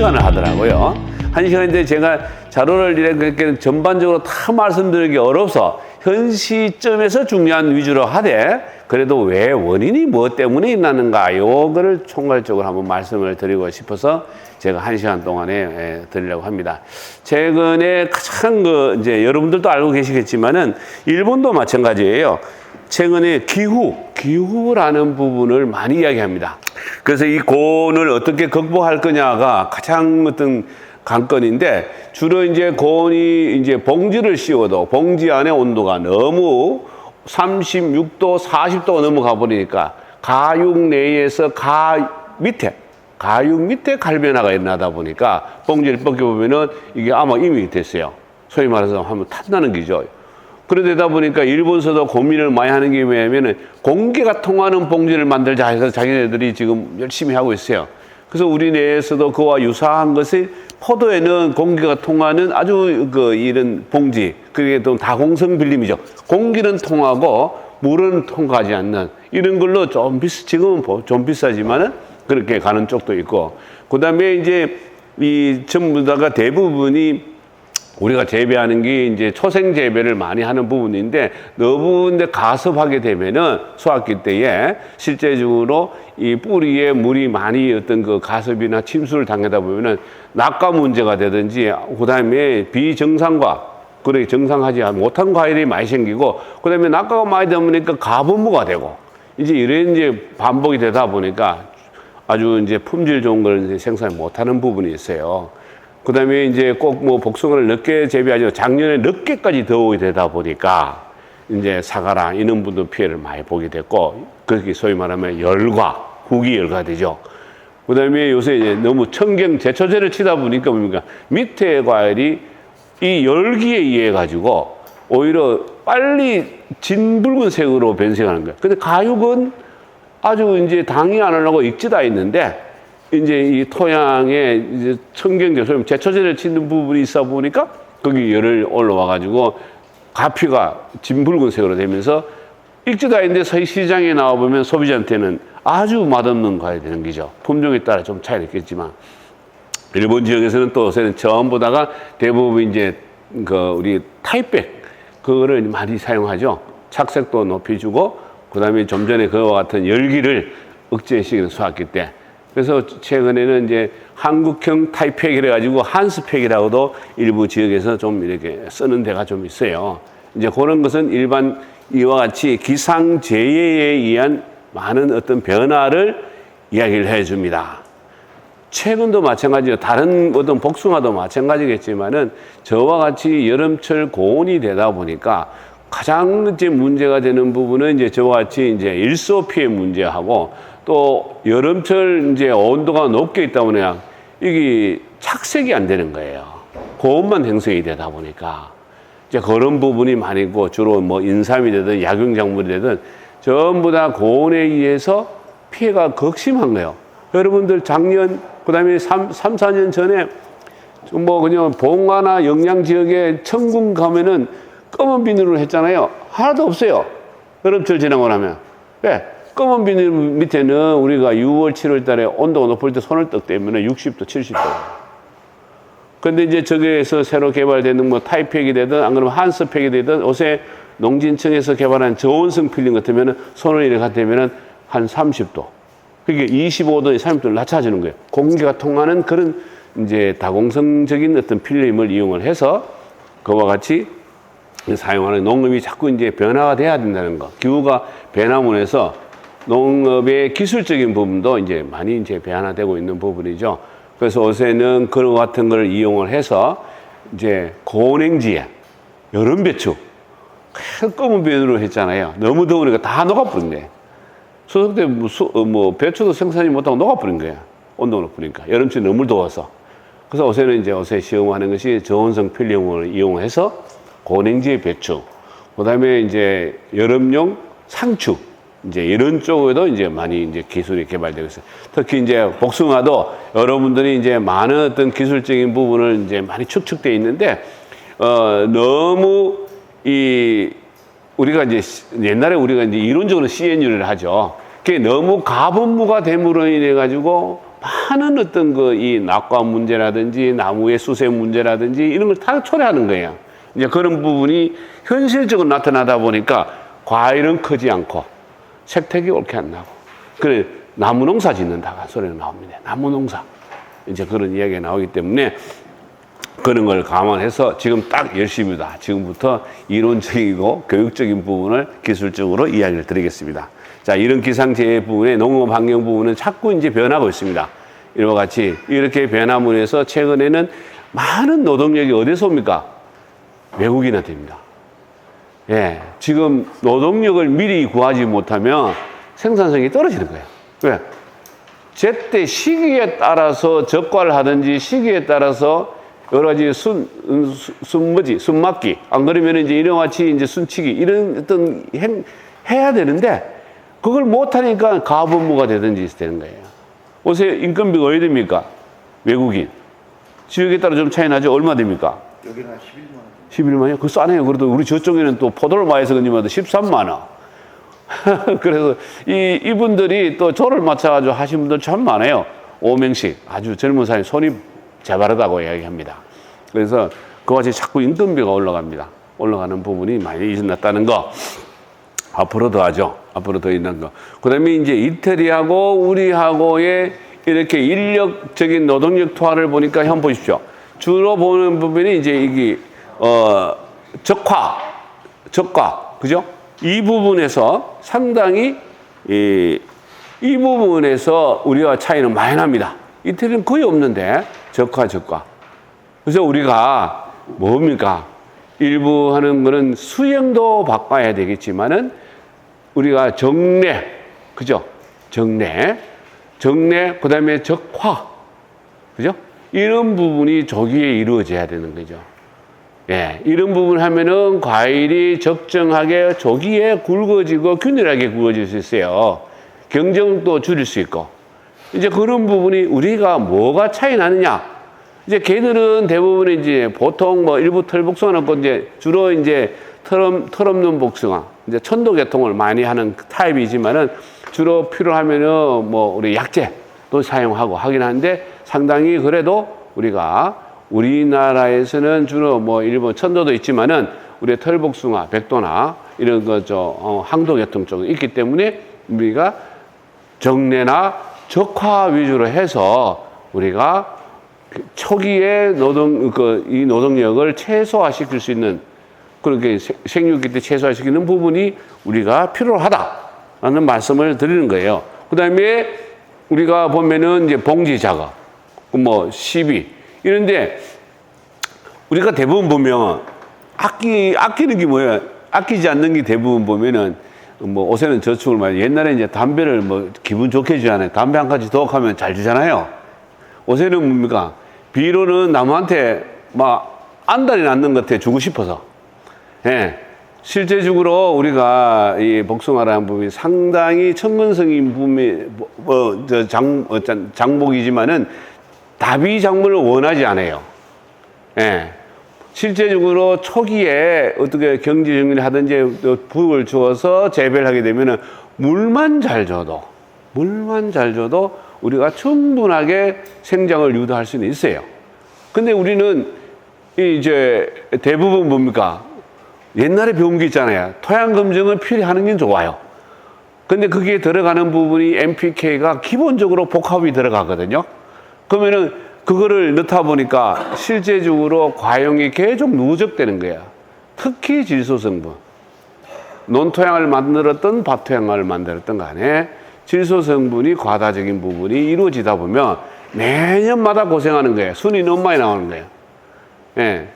1시간을 하더라고요. 1시간인데 제가 자료를 이렇게 전반적으로 다 말씀드리기 어려서 현 시점에서 중요한 위주로 하되 그래도 왜 원인이 무엇 때문에 일어나는가 요거를 총괄적으로 한번 말씀을 드리고 싶어서 제가 1시간 동안에 드리려고 합니다. 최근에 가장 이제 여러분들도 알고 계시겠지만은 일본도 마찬가지예요. 최근에 기후라는 부분을 많이 이야기합니다. 그래서 이 고온을 어떻게 극복할 거냐가 가장 어떤 관건인데 주로 이제 고온이 이제 봉지를 씌워도 봉지 안에 온도가 너무 36도, 40도가 넘어가 버리니까 가육 내에서 가육 밑에 갈변화가 일어나다 보니까 봉지를 벗겨보면은 이게 아마 이미 됐어요. 소위 말해서 한번 탐나는 기죠. 그러다 보니까 일본서도 고민을 많이 하는 게 뭐냐면은 공기가 통하는 봉지를 만들자 해서 자기네들이 지금 열심히 하고 있어요. 그래서 우리 내에서도 그와 유사한 것이 포도에는 공기가 통하는 아주 이런 봉지, 그게 또 다공성 빌림이죠. 공기는 통하고 물은 통과하지 않는 이런 걸로 지금은 좀 비싸지만은 그렇게 가는 쪽도 있고, 그 다음에 이제 이 전부 다가 대부분이 우리가 재배하는 게 이제 초생 재배를 많이 하는 부분인데 너무 가습하게 되면은 수확기 때에 실제적으로 이 뿌리에 물이 많이 어떤 그 가습이나 침수를 당하다 보면은 낙과 문제가 되든지 그다음에 비정상과 그렇게 정상하지 못한 과일이 많이 생기고 그다음에 낙과가 많이 되다 보니까 가분무가 되고 이제 이런 이제 반복이 되다 보니까 아주 이제 품질 좋은 걸 이제 생산 못하는 부분이 있어요. 그 다음에 이제 꼭 뭐 복숭아를 늦게 재배하죠. 작년에 늦게까지 더우게 되다 보니까 이제 사과랑 이런 분도 피해를 많이 보게 됐고, 그렇게 소위 말하면 후기 열과 되죠. 그 다음에 요새 이제 너무 제초제를 치다 보니까 뭡니까? 밑에 과일이 이 열기에 의해 가지고 오히려 빨리 진붉은색으로 변색하는 거예요. 근데 가육은 아주 이제 당이 안 하려고 익지다 있는데 이제 이 토양에 이제 소위 제초제를 치는 부분이 있어 보니까 거기 열을 올라와 가지고 가피가 진붉은색으로 되면서 익지도 있는데 시장에 나와 보면 소비자한테는 아주 맛없는 과일이 되는 거죠. 품종에 따라 좀 차이가 있겠지만 일본 지역에서는 또 요새는 처음 보다가 대부분 이제 우리 타이백 그거를 많이 사용하죠. 착색도 높이 주고 그다음에 좀 전에 그와 같은 열기를 억제시키는 수확기 때. 그래서 최근에는 이제 한국형 타이팩이라 가지고 한스팩이라고도 일부 지역에서 좀 이렇게 쓰는 데가 좀 있어요. 이제 그런 것은 일반 이와 같이 기상재해에 의한 많은 어떤 변화를 이야기를 해줍니다. 최근도 마찬가지로 다른 어떤 복숭아도 마찬가지겠지만은 저와 같이 여름철 고온이 되다 보니까 가장 이제 문제가 되는 부분은 이제 저와 같이 이제 일소 피해 문제하고 또 여름철 이제 온도가 높게 있다 보니까 이게 착색이 안 되는 거예요. 고온만 행성이 되다 보니까 이제 그런 부분이 많이 있고 주로 뭐 인삼이 되든 약용작물이 되든 전부 다 고온에 의해서 피해가 극심한 거예요. 여러분들 작년 그다음에 4년 전에 뭐 그냥 봉화나 영양 지역에 천궁 가면은 검은 비닐로 했잖아요. 하나도 없어요. 여름철 지나고 나면. 왜? 검은 비닐 밑에는 우리가 6월, 7월 달에 온도가 높을 때 손을 떡 대면 60도, 70도. 근데 이제 저기에서 새로 개발되는 뭐 타이팩이 되든 안 그러면 한스팩이 되든 요새 농진청에서 개발한 저온성 필름 같으면 손을 이렇게 대면은 한 30도. 그게 25도에 30도를 낮춰주는 거예요. 공기가 통하는 그런 이제 다공성적인 어떤 필름을 이용을 해서 그와 같이 사용하는 농업이 자꾸 이제 변화가 돼야 된다는 거. 기후가 변화문에서 농업의 기술적인 부분도 이제 많이 이제 변화되고 있는 부분이죠. 그래서 요새는 그런 같은 걸 이용을 해서 이제 고온행지에 여름 배추 검은 비닐로 했잖아요. 너무 더우니까 다 녹아버린 거예요. 수석 때 뭐 배추도 생산이 못하고 녹아버린 거예요. 온도가 높으니까. 여름철 너무 더워서. 그래서 요새 시험하는 것이 저온성 필름을 이용해서 고온행지의 배추, 그 다음에 이제 여름용 상추, 이제 이런 쪽에도 이제 많이 이제 기술이 개발되고 있어요. 특히 이제 복숭아도 여러분들이 이제 많은 어떤 기술적인 부분을 이제 많이 축적되어 있는데, 너무 우리가 이제 옛날에 우리가 이제 이론적으로 CNU를 하죠. 그게 너무 가분무가 됨으로 인해 가지고 많은 어떤 이 낙과 문제라든지 나무의 수세 문제라든지 이런 걸 다 초래하는 거예요. 이제 그런 부분이 현실적으로 나타나다 보니까 과일은 크지 않고 색택이 옳게 안 나고, 그래 나무 농사 짓는다가 소리가 나옵니다. 나무 농사. 이제 그런 이야기가 나오기 때문에 그런 걸 감안해서 지금 딱 열심히다. 지금부터 이론적이고 교육적인 부분을 기술적으로 이야기를 드리겠습니다. 자, 이런 기상재해 부분에 농업 환경 부분은 자꾸 이제 변하고 있습니다. 이와 같이 이렇게 변함으로 해서 최근에는 많은 노동력이 어디서 옵니까? 외국인한테입니다. 예, 지금 노동력을 미리 구하지 못하면 생산성이 떨어지는 거예요. 왜? 제때 시기에 따라서 적과를 하든지 시기에 따라서 여러 가지 순맞기, 안 그러면 이제 이런 같이 이제 순치기, 이런 어떤 해야 되는데, 그걸 못하니까 가분무가 되든지 되는 거예요. 요새 인건비가 어디 됩니까? 외국인. 지역에 따라 좀 차이 나죠? 얼마 됩니까? 여기는 한 11만 원. 11만이요? 그거 싸네요. 그래도 우리 저쪽에는 또 포도를 많이 해서 그런지 13만 원. 그래서 이분들이 또 조를 맞춰가지고 하신 분들 참 많아요. 5명씩. 아주 젊은 사람이 손이 재바르다고 이야기합니다. 그래서 그와 같이 자꾸 인건비가 올라갑니다. 올라가는 부분이 많이 일어났다는 거. 앞으로 더 하죠. 앞으로 더 있는 거. 그 다음에 이제 이태리하고 우리하고의 이렇게 인력적인 노동력 투하를 보니까 형 보십시오. 주로 보는 부분이 이제 이게, 적과. 그죠? 이 부분에서 상당히, 이 부분에서 우리와 차이는 많이 납니다. 이태리는 거의 없는데, 적과. 그래서 우리가 뭡니까? 일부 하는 거는 수형도 바꿔야 되겠지만은 우리가 정례, 그죠? 정례, 그 다음에 적화, 그죠? 이런 부분이 조기에 이루어져야 되는 거죠. 예, 이런 부분 하면은 과일이 적정하게 조기에 굵어지고 균일하게 굵어질 수 있어요. 경쟁도 줄일 수 있고. 이제 그런 부분이 우리가 뭐가 차이 나느냐? 이제 걔들은 대부분 이제 보통 뭐 일부 털복숭아는 고 이제 주로 이제 털없는 복숭아, 이제 천도개통을 많이 하는 타입이지만은 주로 필요하면은 뭐 우리 약재도 사용하고 하긴 하는데 상당히 그래도 우리나라에서는 주로 뭐 일본 천도도 있지만은 우리 털복숭아, 백도나 이런 항도계통 쪽에 있기 때문에 우리가 정례나 적화 위주로 해서 우리가 초기에 이 노동력을 최소화시킬 수 있는, 그렇게 생육기 때 최소화시키는 부분이 우리가 필요하다라는 말씀을 드리는 거예요. 그 다음에 우리가 보면은 이제 봉지 작업, 뭐 시비, 이런데 우리가 대부분 보면 아끼는 게 뭐예요? 아끼지 않는 게 대부분 보면은 뭐 옷에는 저축을 많이, 옛날에 이제 담배를 뭐 기분 좋게 주잖아요. 담배 한 가지 더 하면 잘 주잖아요. 요새는 뭡니까? 비료는 나무한테 막 안달이 났는 것 같아, 주고 싶어서. 예. 실제적으로 우리가 이 복숭아라는 부분이 상당히 천문성인 부분이, 장목이지만은 다비 작물을 원하지 않아요. 예. 실제적으로 초기에 어떻게 경지 정리를 하든지 부을 주어서 재배를 하게 되면은 물만 잘 줘도 우리가 충분하게 생장을 유도할 수는 있어요. 근데 우리는 이제 대부분 뭡니까? 옛날에 배운 게 있잖아요. 토양 검증을 필히 하는 게 좋아요. 근데 그게 들어가는 부분이 NPK가 기본적으로 복합이 들어가거든요. 그러면은 그거를 넣다 보니까 실제적으로 과용이 계속 누적되는 거야. 특히 질소 성분. 논토양을 만들었던 밭토양을 만들었던 간에 질소 성분이 과다적인 부분이 이루어지다 보면 매년마다 고생하는 거예요. 순이 너무 많이 나오는 거예요. 예.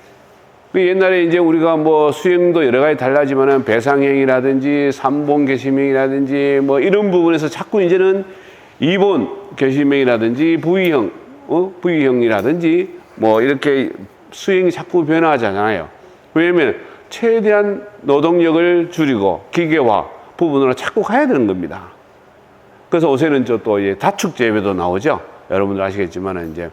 그 옛날에 이제 우리가 뭐 수행도 여러 가지 달라지만은 배상형이라든지 삼본 개심형이라든지 뭐 이런 부분에서 자꾸 이제는 이본 개심형이라든지 V형이라든지 뭐 이렇게 수행이 자꾸 변화하잖아요. 왜냐면 최대한 노동력을 줄이고 기계화 부분으로 자꾸 가야 되는 겁니다. 그래서 요새는 또 다축 재배도 나오죠. 여러분들 아시겠지만 이제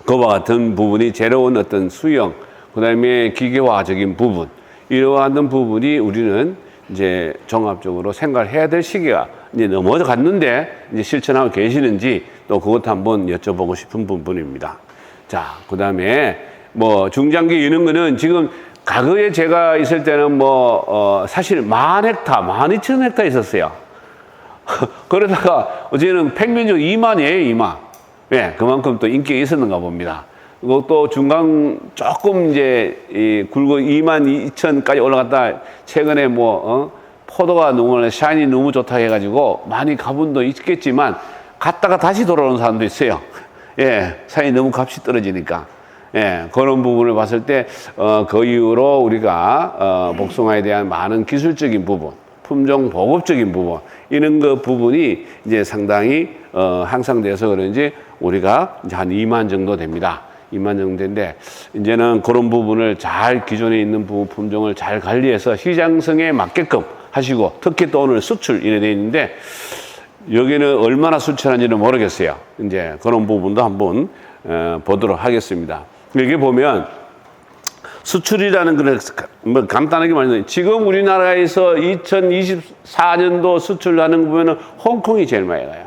그와 같은 부분이 새로운 어떤 수형, 그 다음에 기계화적인 부분, 이러한 부분이 우리는 이제 종합적으로 생각을 해야 될 시기가 이제 넘어갔는데 이제 실천하고 계시는지 또 그것도 한번 여쭤보고 싶은 부분입니다. 자, 그 다음에 뭐 중장기 이런 거는 지금 과거에 제가 있을 때는 사실 10,000헥타, 12,000헥타 있었어요. 그러다가 어제는 평균적으로 2만이에요, 2만. 예, 그만큼 또 인기가 있었는가 봅니다. 그리고 또 중간 조금 이제 굵고 22,000까지 올라갔다 최근에 포도가 너무 샤인이 너무 좋다 해가지고 많이 가분도 있겠지만 갔다가 다시 돌아오는 사람도 있어요. 예, 샤인이 너무 값이 떨어지니까. 예, 그런 부분을 봤을 때, 그 이후로 우리가, 복숭아에 대한 많은 기술적인 부분, 품종 보급적인 부분, 이런 그 부분이 이제 상당히, 향상돼서 그런지 우리가 이제 한 2만 정도 됩니다. 2만 정도인데, 이제는 그런 부분을 잘 기존에 있는 품종을 잘 관리해서 시장성에 맞게끔 하시고, 특히 또 오늘 수출 이래 돼 있는데, 여기는 얼마나 수출하는지는 모르겠어요. 이제 그런 부분도 한번, 보도록 하겠습니다. 여기 보면 수출이라는 걸 간단하게 말하면 지금 우리나라에서 2024년도 수출하는 거 보면은 홍콩이 제일 많이 가요.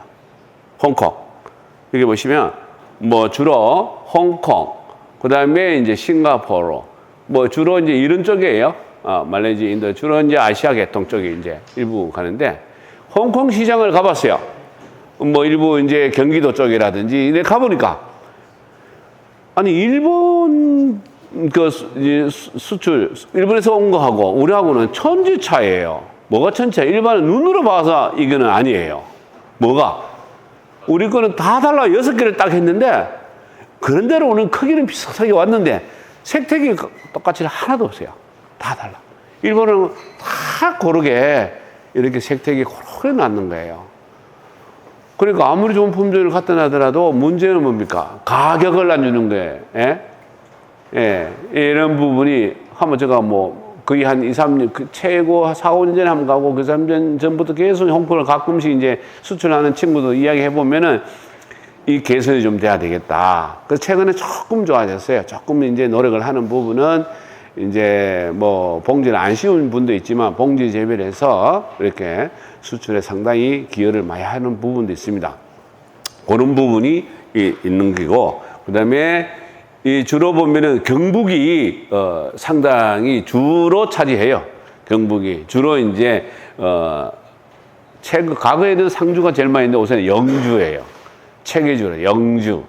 홍콩. 여기 보시면 주로 홍콩, 그 다음에 이제 싱가포르, 주로 이제 이런 쪽이에요. 말레이시아, 인도, 주로 이제 아시아 계통 쪽에 이제 일부 가는데 홍콩 시장을 가봤어요. 일부 이제 경기도 쪽이라든지 이래 가보니까 아니, 일본, 수출, 일본에서 온 거하고, 우리하고는 천지 차이예요. 뭐가 천지 차이? 일반은 눈으로 봐서 이거는 아니에요. 뭐가? 우리 거는 다 달라. 6개를 딱 했는데, 그런 대로 오는 크기는 비슷하게 왔는데, 색택이 똑같이 하나도 없어요. 다 달라. 일본은 다 고르게 이렇게 색택이 고르게 났는 거예요. 그러니까 아무리 좋은 품종을 갖다 놔더라도 문제는 뭡니까? 가격을 안 주는 거예요. 예? 예. 이런 부분이 한번 제가 거의 한 2, 3년, 최고 4, 5년 전에 한번 가고 그 3년 전부터 계속 홍콩을 가끔씩 이제 수출하는 친구도 이야기 해보면은 이 개선이 좀 돼야 되겠다. 그래서 최근에 조금 좋아졌어요. 조금 이제 노력을 하는 부분은 이제 봉지를 안 씌운 분도 있지만 봉지 재배를 해서 이렇게 수출에 상당히 기여를 많이 하는 부분도 있습니다. 그런 부분이 있는 거고, 그 다음에 주로 보면은 경북이 상당히 주로 차지해요. 경북이 주로 이제 과거에는 상주가 제일 많이 있는데 요새는 영주예요. 체계주로 영주.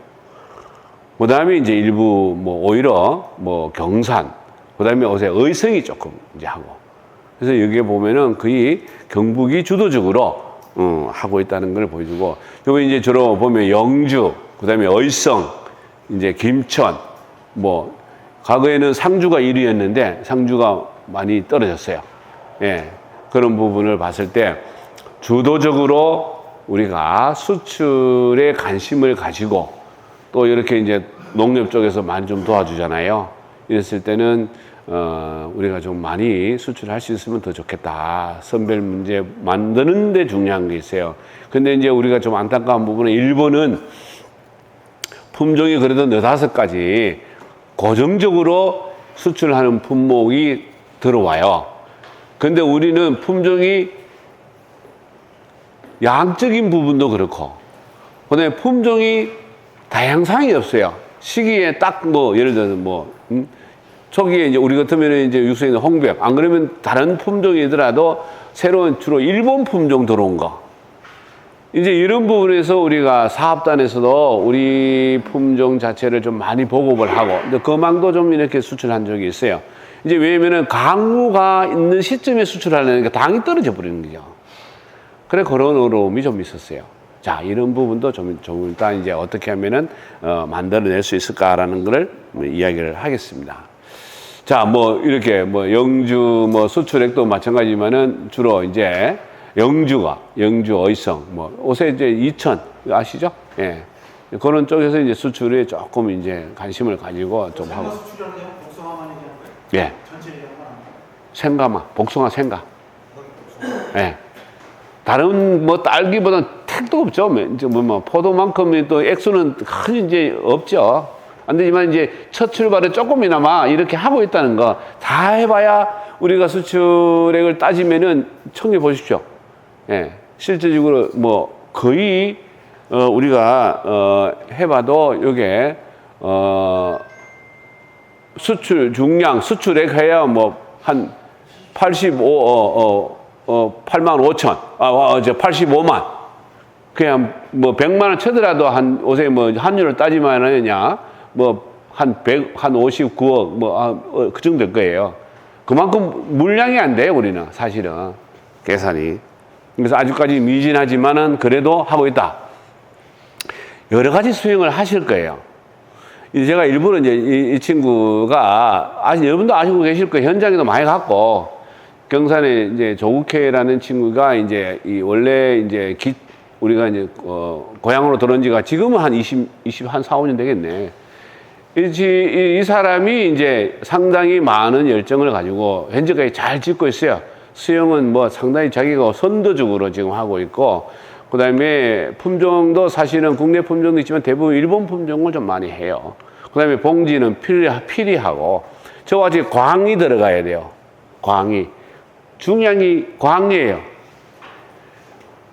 그 다음에 이제 일부 오히려 경산. 그 다음에 요새 의성이 조금 이제 하고. 그래서 여기에 보면은 거의 경북이 주도적으로 하고 있다는 걸 보여주고, 여기 이제 주로 보면 영주, 그 다음에 의성, 이제 김천, 과거에는 상주가 1위였는데 상주가 많이 떨어졌어요. 예. 그런 부분을 봤을 때 주도적으로 우리가 수출에 관심을 가지고 또 이렇게 이제 농협 쪽에서 많이 좀 도와주잖아요. 이랬을 때는 우리가 좀 많이 수출할 수 있으면 더 좋겠다. 선별 문제 만드는 데 중요한 게 있어요. 근데 이제 우리가 좀 안타까운 부분은 일본은 품종이 그래도 4-5가지 고정적으로 수출하는 품목이 들어와요. 근데 우리는 품종이 양적인 부분도 그렇고, 그 다음에 품종이 다양성이 없어요. 시기에 딱 예를 들어서 초기에 이제 우리 같으면 이제 육수에 있는 홍백, 안 그러면 다른 품종이더라도 새로운 주로 일본 품종 들어온 거. 이제 이런 부분에서 우리가 사업단에서도 우리 품종 자체를 좀 많이 보급을 하고, 근데 거망도 좀 이렇게 수출한 적이 있어요. 이제 왜냐면은 강우가 있는 시점에 수출하려니까 당이 떨어져 버리는 거죠. 그래, 그런 어려움이 좀 있었어요. 자, 이런 부분도 좀 일단 이제 어떻게 하면은, 만들어낼 수 있을까라는 거를 이야기를 하겠습니다. 자, 이렇게, 영주, 수출액도 마찬가지지만은 주로 이제 영주, 의성, 옷에 이제 이천, 아시죠? 예. 그런 쪽에서 이제 수출에 조금 이제 관심을 가지고 좀 하고. 수출하는 게 복숭아만 얘기하는 거예요? 예. 전체 얘기하는 거 아니에요? 생가만, 복숭아 생가. 예. 다른 딸기보다는 택도 없죠. 이제 포도만큼의 또 액수는 큰 이제 없죠. 안 되지만 이제 첫 출발을 조금이나마 이렇게 하고 있다는 거 다 해봐야 우리가 수출액을 따지면은 청해 보십시오. 예, 실질적으로 뭐 거의 우리가 해봐도 요게 수출 중량 수출액 해야 뭐 한 85 8만 5천 이제 85만 그냥 뭐 100만 원 쳐더라도 한 요새 뭐 환율을 따지면은냐 뭐 한 59억 뭐 그 정도 될 거예요. 그만큼 물량이 안 돼요, 우리는 사실은 계산이. 그래서 아직까지 미진하지만은 그래도 하고 있다. 여러 가지 수행을 하실 거예요. 이제 제가 일부러 이제 이 친구가 여러분도 아시고 계실 거예요. 현장에도 많이 갔고 경산에 이제 조국회라는 친구가 이제 원래 이제 우리가 이제 고향으로 들어온 지가 지금은 한 4, 5년 되겠네. 이 사람이 이제 상당히 많은 열정을 가지고 현재까지 잘 짓고 있어요. 수영은 뭐 상당히 자기가 선도적으로 지금 하고 있고, 그 다음에 품종도 사실은 국내 품종도 있지만 대부분 일본 품종을 좀 많이 해요. 그 다음에 봉지는 피리하고, 저와 같이 광이 들어가야 돼요. 광이. 중량이 광이에요.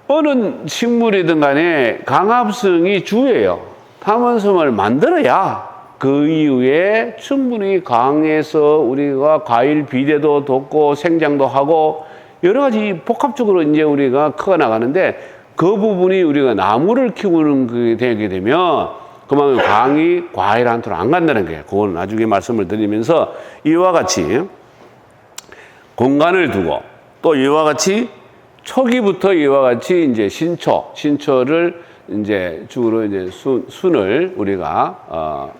어느 식물이든 간에 강합성이 주예요. 탐원성을 만들어야 그 이후에 충분히 강해서 우리가 과일 비대도 돕고 생장도 하고 여러 가지 복합적으로 이제 우리가 커 나가는데 그 부분이 우리가 나무를 키우는 게 되게 되면 그만큼 강이 과일한테로 안 간다는 거예요. 그건 나중에 말씀을 드리면서 이와 같이 공간을 두고 또 이와 같이 초기부터 이와 같이 이제 신초를 이제 주로 이제 순을 우리가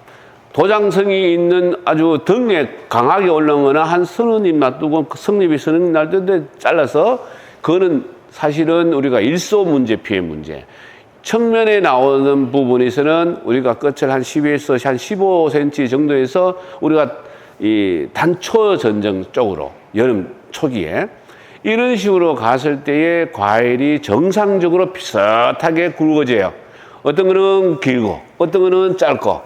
도장성이 있는 아주 등에 강하게 올라오거나 한 서너 입 놔두고 성립이 서너 입 날 때 잘라서 그거는 사실은 우리가 일소 문제 피해 문제. 측면에 나오는 부분에서는 우리가 끝을 한 10에서 한 15cm 정도에서 우리가 이 단초 전정 쪽으로 여름 초기에 이런 식으로 갔을 때에 과일이 정상적으로 비슷하게 굵어져요. 어떤 거는 길고 어떤 거는 짧고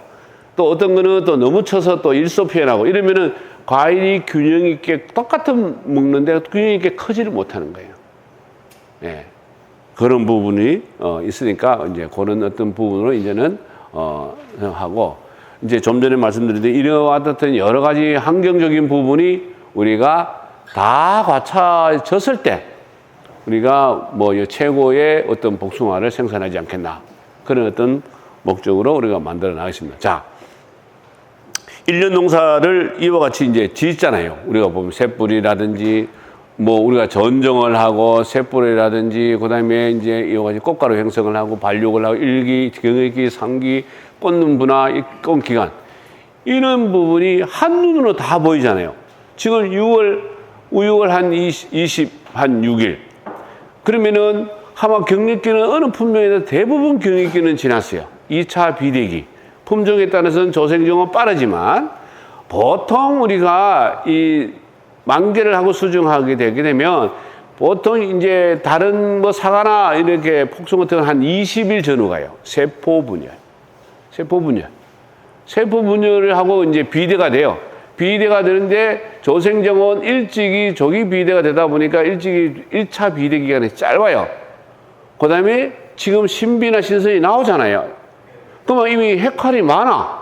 또 어떤 거는 또 너무 쳐서 또 일소 표현하고 이러면은 과일이 균형 있게 똑같은 먹는데 균형 있게 크지를 못하는 거예요. 예. 그런 부분이 있으니까 이제 그런 어떤 부분으로 이제는 하고 이제 좀 전에 말씀드렸듯이 이러한 같은 여러 가지 환경적인 부분이 우리가 다 갖춰졌을 때 우리가 뭐 최고의 어떤 복숭아를 생산하지 않겠나 그런 어떤 목적으로 우리가 만들어 나가겠습니다. 자, 1년 농사를 이와 같이 이제 짓잖아요. 우리가 보면 새뿌리라든지 뭐 우리가 전정을 하고 새뿌리라든지 그다음에 이제 이와 같이 꽃가루 형성을 하고 발육을 하고 일기, 경액기, 상기, 꽂는 분화, 꽃 기간 이런 부분이 한눈으로 다 보이잖아요. 지금 우육을 한 6일 그러면은 아마 경력기는 어느 품종에도 대부분 경력기는 지났어요. 2차 비대기. 품종에 따라서는 조생종은 빠르지만 보통 우리가 이 만개를 하고 수정하게 되게 되면 보통 이제 다른 뭐 사과나 이렇게 폭송 같은 건 한 20일 전후 가요. 세포분열. 세포분열을 하고 이제 비대가 돼요. 비대가 되는데 조생종은 일찍이 조기 비대가 되다 보니까 일찍이 1차 비대 기간이 짧아요. 그 다음에 지금 신비나 신선이 나오잖아요. 그러면 이미 해칼이 많아.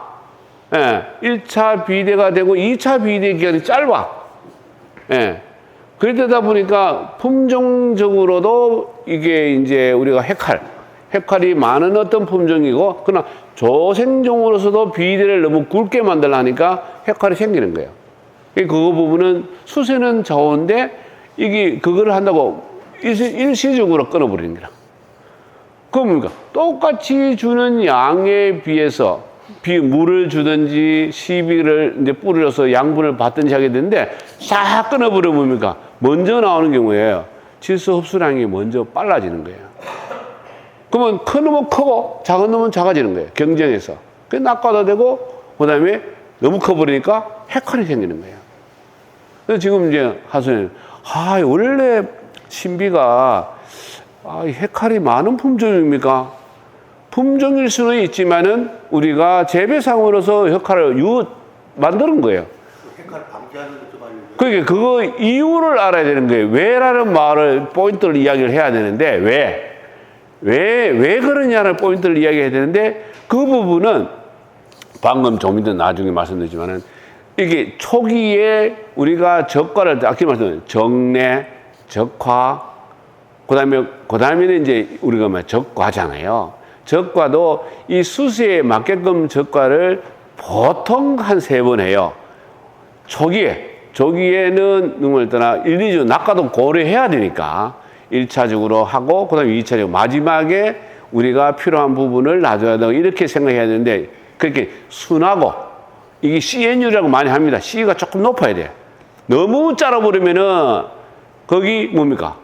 예, 1차 비대가 되고 2차 비대 기간이 짧아. 예. 그러다 보니까 품종적으로도 이게 이제 우리가 해칼이 많은 어떤 품종이고, 그러나 조생종으로서도 비대를 너무 굵게 만들려니까 해칼이 생기는 거예요. 그 부분은 수세는 좋은데 이게 그거를 한다고 일시적으로 끊어버리는 거라. 그러니까 똑같이 주는 양에 비해서 물을 주든지 시비를 이제 뿌려서 양분을 받든지 하게 되는데 싹 끊어버려 뭡니까? 먼저 나오는 경우에 질소 흡수량이 먼저 빨라지는 거예요. 그러면 큰 놈은 크고 작은 놈은 작아지는 거예요. 경쟁에서. 그게 낙과다되고 그다음에 너무 커버리니까 해칼이 생기는 거예요. 그래서 지금 이제 하수님, 원래 신비가 해칼이 많은 품종입니까? 품종일 수는 있지만은 우리가 재배상으로서 역할을 만드는 거예요. 핵화를 방지하는 것좀 알려줘요. 그러니까 그거 이유를 알아야 되는 거예요. 왜라는 말을 포인트를 이야기를 해야 되는데 왜 그러냐는 포인트를 이야기해야 되는데 그 부분은 방금 좀 이따 나중에 말씀드리지만은 이게 초기에 우리가 적과를 아까 말씀드린 정례, 적화, 그다음에는 이제 우리가 뭐 적과잖아요. 적과도 이 수세에 맞게끔 적과를 보통 한 3번 해요. 초기에는 눈을 떠나 1, 2주 낙과도 고려해야 되니까 1차적으로 하고 그다음에 2차적으로 마지막에 우리가 필요한 부분을 놔줘야 되고 이렇게 생각해야 되는데 그렇게 순하고 이게 CNU라고 많이 합니다. C가 조금 높아야 돼. 너무 짜라버리면은 거기 뭡니까?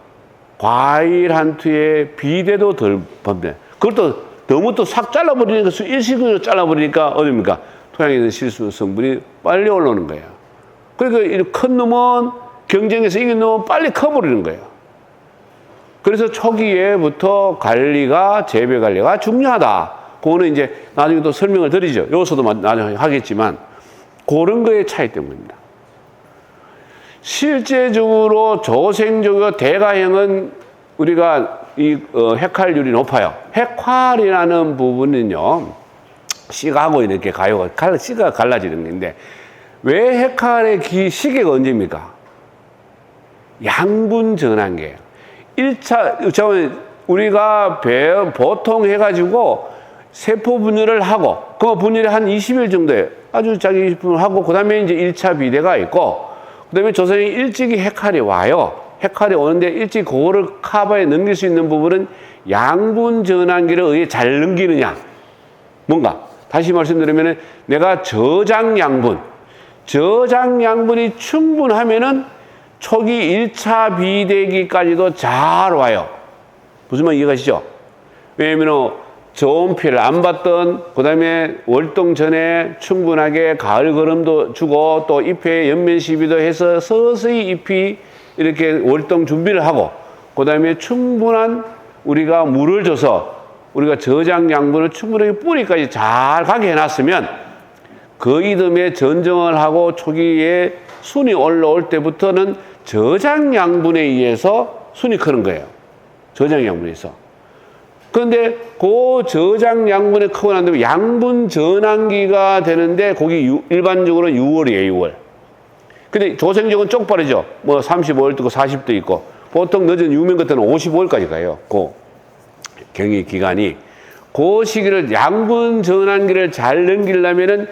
과일 한 투에 비대도 덜 범대. 그것도 너무 또 싹 잘라버리니까 일식으로 잘라버리니까 어딥니까? 토양에 있는 실수 성분이 빨리 올라오는 거예요. 그러니까 이 큰 놈은 경쟁에서 이긴 놈은 빨리 커버리는 거예요. 그래서 초기에부터 관리가 재배 관리가 중요하다. 그거는 이제 나중에 또 설명을 드리죠. 요소도 나중에 하겠지만 그런 거의 차이 때문입니다. 실제적으로 조생적으로 대가형은 우리가 이 핵활률이 높아요. 핵활이라는 부분은요, 씨가하고 이렇게 가요가 씨가 갈라지는 건데 왜 핵활의 시계가 언제입니까? 양분 전환계예요. 1차 우리가 보통 해가지고 세포 분열을 하고 그 분열이 한 20일 정도에 아주 자기 분을 하고 그다음에 이제 1차 비대가 있고 그다음에 조선이 일찍이 핵활이 와요. 핵활이 오는데 일찍 그거를 커버에 넘길 수 있는 부분은 양분 전환기를 의해 잘 넘기느냐. 뭔가 다시 말씀드리면 내가 저장 양분이 충분하면은 초기 1차 비대기까지도 잘 와요. 무슨 말 이해가시죠? 왜냐면 좋은 피해를 안 받던 그다음에 월동 전에 충분하게 가을 거름도 주고 또 잎에 연면 시비도 해서 서서히 잎이 이렇게 월동 준비를 하고 그다음에 충분한 우리가 물을 줘서 우리가 저장 양분을 충분하게 뿌리까지 잘 가게 해놨으면 그 이듬해 전정을 하고 초기에 순이 올라올 때부터는 저장 양분에 의해서 순이 크는 거예요. 저장 양분에서. 그런데 그 저장 양분이 크고 난 다음에 양분 전환기가 되는데 거기 일반적으로 6월이에요, 6월. 근데 조생적은 쪽발이죠. 뭐 35일도 있고 40도 있고 보통 늦은 유명 같은 55일까지 가요. 그 경위 기간이. 그 시기를 양분 전환기를 잘 넘기려면은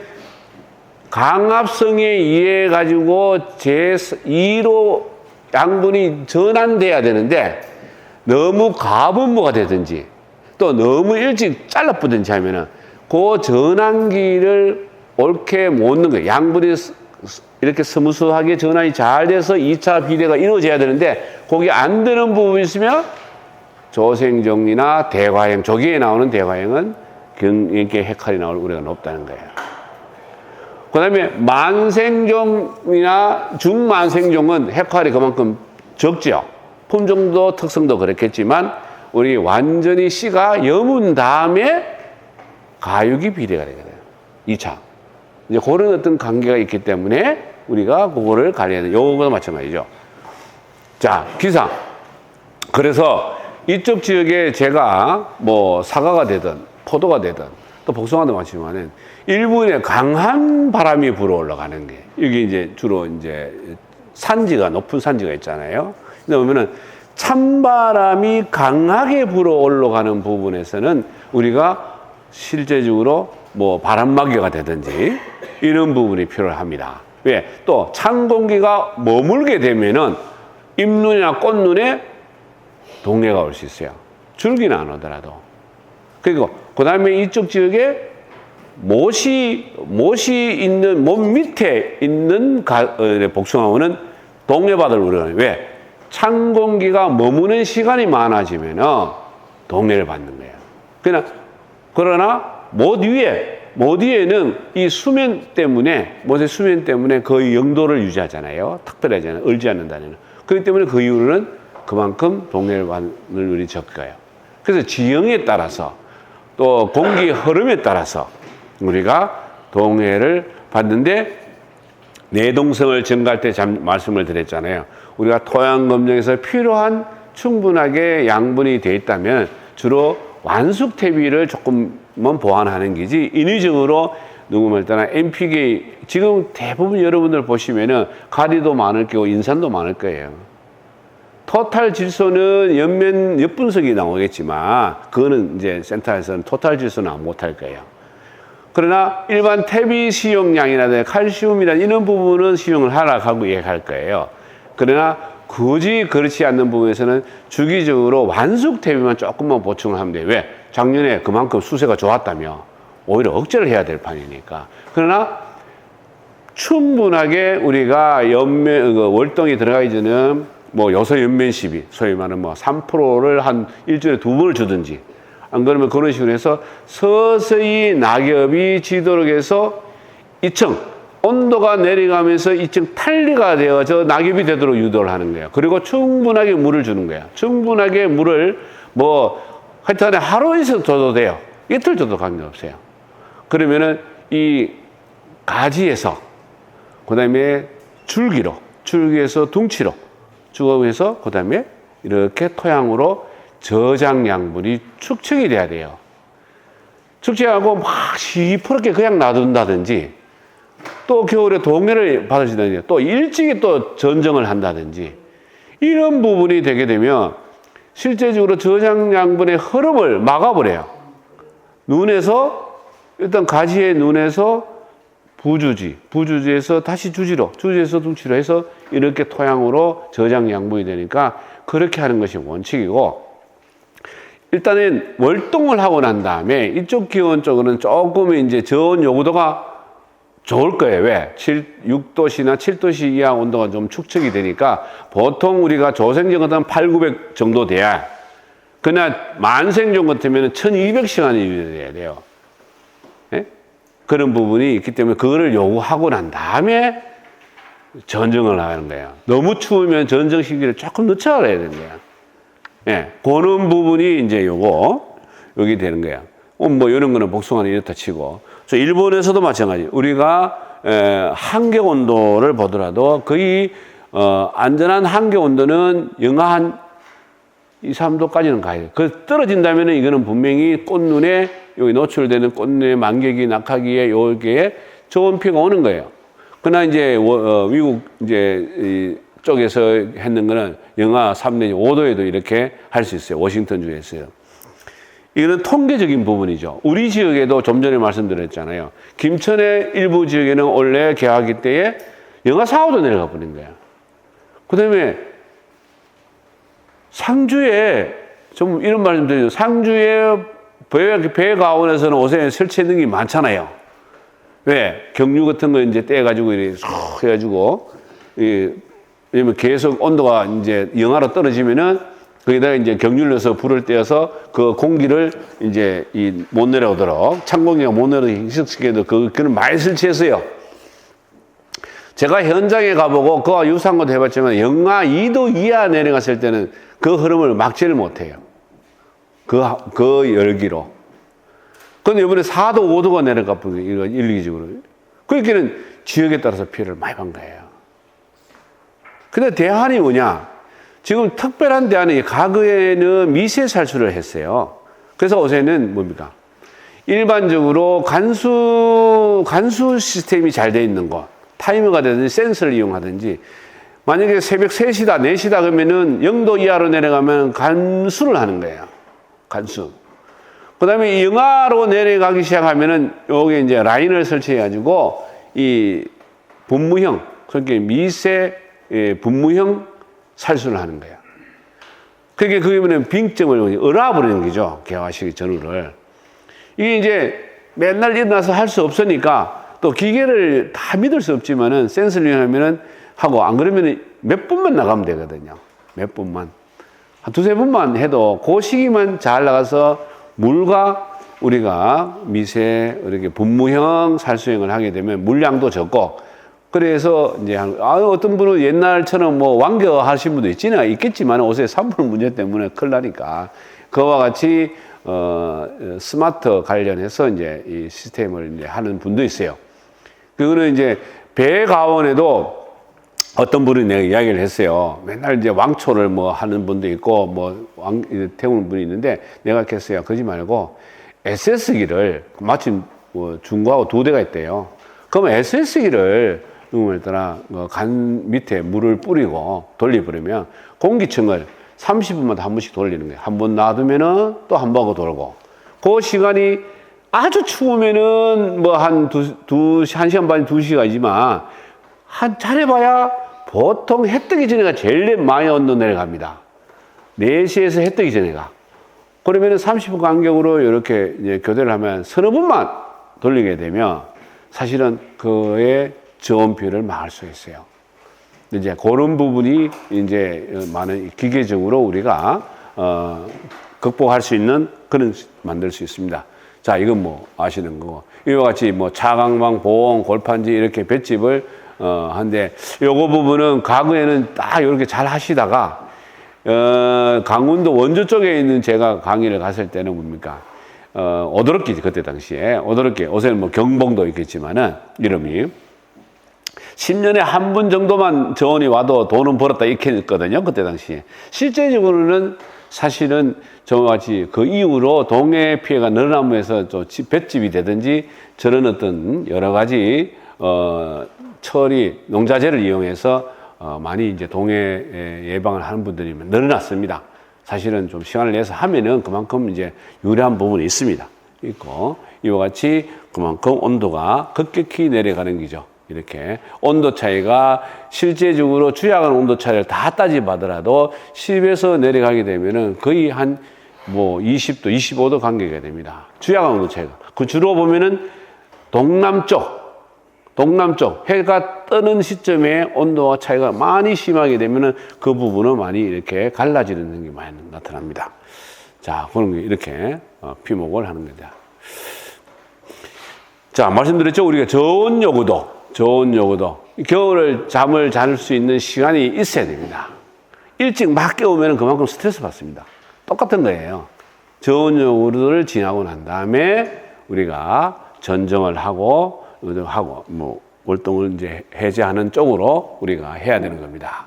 강압성에 의해 가지고 제2로 양분이 전환돼야 되는데 너무 가분모가 되든지 또 너무 일찍 잘라붙든지 하면은 그 전환기를 옳게 못 넣는 거예요. 양분이 이렇게 스무스하게 전환이 잘 돼서 2차 비대가 이루어져야 되는데 거기 안 되는 부분이 있으면 조생종이나 대과형, 조기에 나오는 대과형은 이렇게 핵활이 나올 우려가 높다는 거예요. 그 다음에 만생종이나 중만생종은 핵활이 그만큼 적죠. 품종도 특성도 그렇겠지만 우리 완전히 씨가 여문 다음에 가육이 비대가 되거든요. 2차. 이제 그런 어떤 관계가 있기 때문에 우리가 그거를 관리해야 돼요. 요거도 마찬가지죠. 자, 기상. 그래서 이쪽 지역에 제가 뭐 사과가 되든 포도가 되든 또 복숭아도 마찬가지지만은 일본에 강한 바람이 불어 올라가는 게 이게 이제 주로 이제 산지가 높은 산지가 있잖아요. 그러면은 찬바람이 강하게 불어 올라가는 부분에서는 우리가 실제적으로 뭐 바람막이가 되든지 이런 부분이 필요합니다. 왜? 또 찬 공기가 머물게 되면은 잎눈이나 꽃눈에 동해가 올 수 있어요. 줄기는 안 오더라도. 그리고 그 다음에 이쪽 지역에 못이 있는 몸 밑에 있는 복숭아원은 동해받을 우려는 왜? 찬 공기가 머무는 시간이 많아지면은 동해를 받는 거예요. 그러나 못 위에는 이 수면 때문에 못의 수면 때문에 거의 영도를 유지하잖아요. 특별하잖아요. 얼지 않는다는. 그렇기 때문에 그 이후로는 그만큼 동해를 받는 우리 적어요. 그래서 지형에 따라서 또 공기 흐름에 따라서 우리가 동해를 받는데 내동성을 증가할 때 말씀을 드렸잖아요. 우리가 토양 검정에서 필요한 충분하게 양분이 되어 있다면 주로 완숙 퇴비를 조금만 보완하는 기지 인위적으로 누구말 따나 NPK 지금 대부분 여러분들 보시면은 가리도 많을 거고 인산도 많을 거예요. 토탈 질소는 옆면 옆분석이 나오겠지만 그거는 이제 센터에서는 토탈 질소는 못할 거예요. 그러나 일반 퇴비使用량이라든가 칼슘이나 이런 부분은使用을 하락하고 얘기할 거예요. 그러나 굳이 그렇지 않는 부분에서는 주기적으로 완숙 퇴비만 조금만 보충을 하면 돼요. 왜? 작년에 그만큼 수세가 좋았다며 오히려 억제를 해야 될 판이니까. 그러나 충분하게 우리가 월동이 들어가기 전에 뭐 요소 연면 시비, 소위 말하는 뭐 3%를 한 일주일에 2번을 주든지, 안 그러면 그런 식으로 해서 서서히 낙엽이 지도록 해서 2층 온도가 내려가면서 2층 탄리가 되어서 낙엽이 되도록 유도를 하는 거예요. 그리고 충분하게 물을 주는 거예요. 충분하게 물을 뭐 하여튼 하루 이상 줘도 돼요. 이틀 줘도 관계없어요. 그러면은 이 가지에서 그다음에 줄기에서 둥치로 주거해서 그다음에 이렇게 토양으로 저장 양분이 축적이 돼야 돼요. 축적하고 막 시퍼렇게 그냥 놔둔다든지 또 겨울에 동해를 받으시든지 또 일찍이 또 전정을 한다든지 이런 부분이 되게 되면 실제적으로 저장 양분의 흐름을 막아버려요. 눈에서 일단 가지의 눈에서 부주지에서 다시 주지에서 둥치로 해서 이렇게 토양으로 저장 양분이 되니까 그렇게 하는 것이 원칙이고, 일단은 월동을 하고 난 다음에 이쪽 기온 쪽은 조금 이제 저온 요구도가 좋을 거예요. 왜? 6도씨나 7도씨 이하 온도가 좀 축적이 되니까 보통 우리가 조생정 같은 800, 900 정도 돼야, 그러나 만생종 같으면 1200시간이 유지돼야 돼요. 네? 그런 부분이 있기 때문에 그거를 요구하고 난 다음에 전정을 하는 거예요. 너무 추우면 전정 시기를 조금 늦춰야 되는 거예요. 예, 그런 부분이 이제 여기 되는 거예요. 뭐 이런 거는 복숭아는 이렇다 치고, 일본에서도 마찬가지. 우리가 한계 온도를 보더라도 거의 안전한 한계 온도는 영하 한 2, 3도까지는 가야 돼요. 그 떨어진다면 이거는 분명히 꽃눈에 여기 노출되는 꽃눈의 만개기, 낙하기에 여기에 좋은 피가 오는 거예요. 그러나 이제 미국 이제 쪽에서 했는 거는 영하 3 내지 5도에도 이렇게 할 수 있어요. 워싱턴주에서요. 이거는 통계적인 부분이죠. 우리 지역에도 좀 전에 말씀드렸잖아요. 김천의 일부 지역에는 원래 개화기 때에 영하 4, 5도 내려가 버린 거예요. 그 다음에 상주에, 좀 이런 말씀 드리죠. 상주에 배가원에서는 옷에 설치해 놓은 게 많잖아요. 왜? 경유 같은 거 이제 떼가지고 이렇게 쏙 해가지고, 왜냐면 계속 온도가 이제 영하로 떨어지면은 거기다가 이제 경유를 넣어서 불을 떼어서 그 공기를 이제 못 내려오도록, 찬 공기가 못 내려오도록 희석시켜도 그걸 많이 설치했어요. 제가 현장에 가보고 그와 유사한 것도 해봤지만 영하 2도 이하 내려갔을 때는 그 흐름을 막지를 못해요. 그 열기로. 근데 이번에 4도, 5도가 내려가 버리고, 일기적으로. 그러니까는 지역에 따라서 피해를 많이 본 거예요. 근데 대안이 뭐냐? 지금 특별한 대안이, 과거에는 미세 살수를 했어요. 그래서 요새는 뭡니까? 일반적으로 간수 시스템이 잘 돼 있는 것, 타이머가 되든지 센서를 이용하든지, 만약에 새벽 3시다, 4시다 그러면은 0도 이하로 내려가면 간수를 하는 거예요. 간수. 그 다음에 영하로 내려가기 시작하면은 여기 이제 라인을 설치해가지고 이 분무형, 그렇게 미세 분무형 살수를 하는 거예요. 그게 그러면 빙점을 얼어버리는 거죠. 개화식 전후를. 이게 이제 맨날 일어나서 할 수 없으니까 또 기계를 다 믿을 수 없지만은 센서를 이용하면은 하고, 안 그러면 몇 분만 나가면 되거든요. 몇 분만. 한 두세 분만 해도 그 시기만 잘 나가서 물과 우리가 미세 이렇게 분무형 살수형을 하게 되면 물량도 적고, 그래서 이제 어떤 분은 옛날처럼 뭐 완겨 하신 분도 있겠지만 요새 산불 문제 때문에 큰일 나니까 그와 같이 스마트 관련해서 이제 이 시스템을 이제 하는 분도 있어요. 그거는 이제 배가원에도 어떤 분이 내가 이야기를 했어요. 맨날 이제 왕초를 뭐 하는 분도 있고, 뭐 태우는 분이 있는데, 내가 했어요. 그러지 말고, SS기를, 마침 뭐 중고하고 2대가 있대요. 그러면 SS기를, 간 밑에 물을 뿌리고 돌려버리면 공기층을 30분마다 한 번씩 돌리는 거예요. 한 번 놔두면은 또 한 번 하고 돌고. 그 시간이 아주 추우면은 뭐 한 1시간 반, 2시간이지만, 잘해봐야 보통 해 뜨기 전에가 제일 많이 온도 내려갑니다. 4시에서 해 뜨기 전에가. 그러면은 30분 간격으로 이렇게 이제 교대를 하면 서너 분만 돌리게 되면 사실은 그의 저온표를 막을 수 있어요. 이제 그런 부분이 이제 많은 기계적으로 우리가 극복할 수 있는 그런 만들 수 있습니다. 자, 이건 뭐 아시는 거고. 이와 같이 뭐 차광망, 보온, 골판지 이렇게 볏집을 한데 요거 부분은 과거에는 딱 이렇게 잘 하시다가 강원도 원주 쪽에 있는 제가 강의를 갔을 때는 뭡니까? 오도롭기 그때 당시에 오도롭기 요새는 뭐 경봉도 있겠지만은 이름이 10년에 한 분 정도만 저온이 와도 돈은 벌었다 이렇게 했거든요. 그때 당시에. 실제적으로는 사실은 저와 같이 그 이후로 동해 피해가 늘어나면서 또 볏집이 되든지 저런 어떤 여러 가지 처리 농자재를 이용해서 많이 이제 동해 예방을 하는 분들이 늘어났습니다. 사실은 좀 시간을 내서 하면은 그만큼 이제 유리한 부분이 있습니다. 있고 이와 같이 그만큼 온도가 급격히 내려가는 거죠. 이렇게 온도 차이가 실제적으로 주약한 온도 차이를 다 따지봐더라도 10에서 내려가게 되면은 거의 한 뭐 20도, 25도 간격이 됩니다. 주약한 온도 차이가. 그 주로 보면은 동남쪽 해가 뜨는 시점에 온도와 차이가 많이 심하게 되면은 그 부분은 많이 이렇게 갈라지는 게 많이 나타납니다. 자, 그런 게 이렇게 피목을 하는 겁니다. 자, 말씀드렸죠. 우리가 저온 요구도 겨울을 잠을 잘 수 있는 시간이 있어야 됩니다. 일찍 막 깨우면 그만큼 스트레스 받습니다. 똑같은 거예요. 저온 요구를 지나고 난 다음에 우리가 전정을 하고 뭐 월동을 이제 해제하는 쪽으로 우리가 해야 되는 겁니다.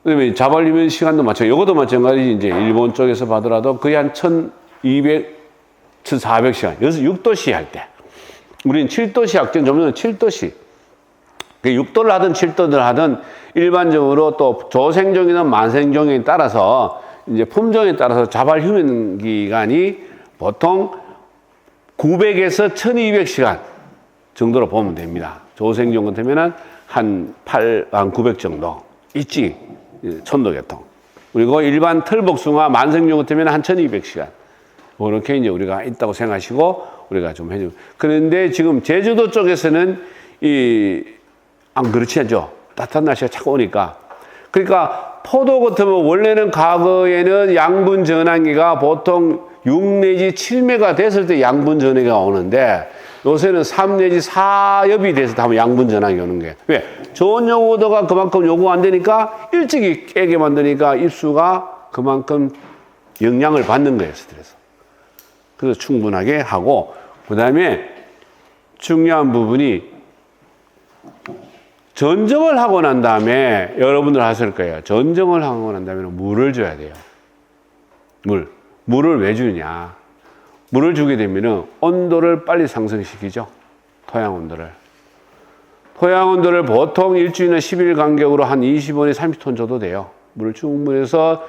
그다음에 자발리면 시간도 이것도 마찬가지. 이제 일본 쪽에서 봐더라도 거의 한 1200, 1400시간. 여기서 6도씨 할 때. 우리는 7도씨 학전 전문은 7도씨. 6도를 하든 7도를 하든 일반적으로 또 조생종이나 만생종에 따라서 이제 품종에 따라서 자발 휴면 기간이 보통 900에서 1200시간 정도로 보면 됩니다. 조생종 같으면 한 900 정도 있지. 천도계통. 그리고 일반 털복숭아 만생종 같으면 한 1200시간. 그렇게 이제 우리가 있다고 생각하시고 우리가 좀 해주고. 그런데 지금 제주도 쪽에서는 안 그렇지 않죠. 따뜻한 날씨가 자꾸 오니까. 그러니까 포도 같으면 원래는 과거에는 양분 전환기가 보통 6 내지 7매가 됐을 때 양분 전환기가 오는데 요새는 3 내지 4엽이 돼서 다음 양분 전환기 오는 거예요. 왜? 저온 요구도가 그만큼 요구 안 되니까 일찍이 깨게 만드니까 입수가 그만큼 영향을 받는 거예요, 스트레스. 그래서 충분하게 하고, 그 다음에 중요한 부분이 전정을 하고 난 다음에 여러분들 하실 거예요. 전정을 하고 난 다음에 물을 줘야 돼요. 물을 왜 주냐? 물을 주게 되면은 온도를 빨리 상승시키죠. 토양 온도를. 토양 온도를 보통 일주일이나 10일 간격으로 한 20원에 30톤 줘도 돼요. 물을 충분히 해서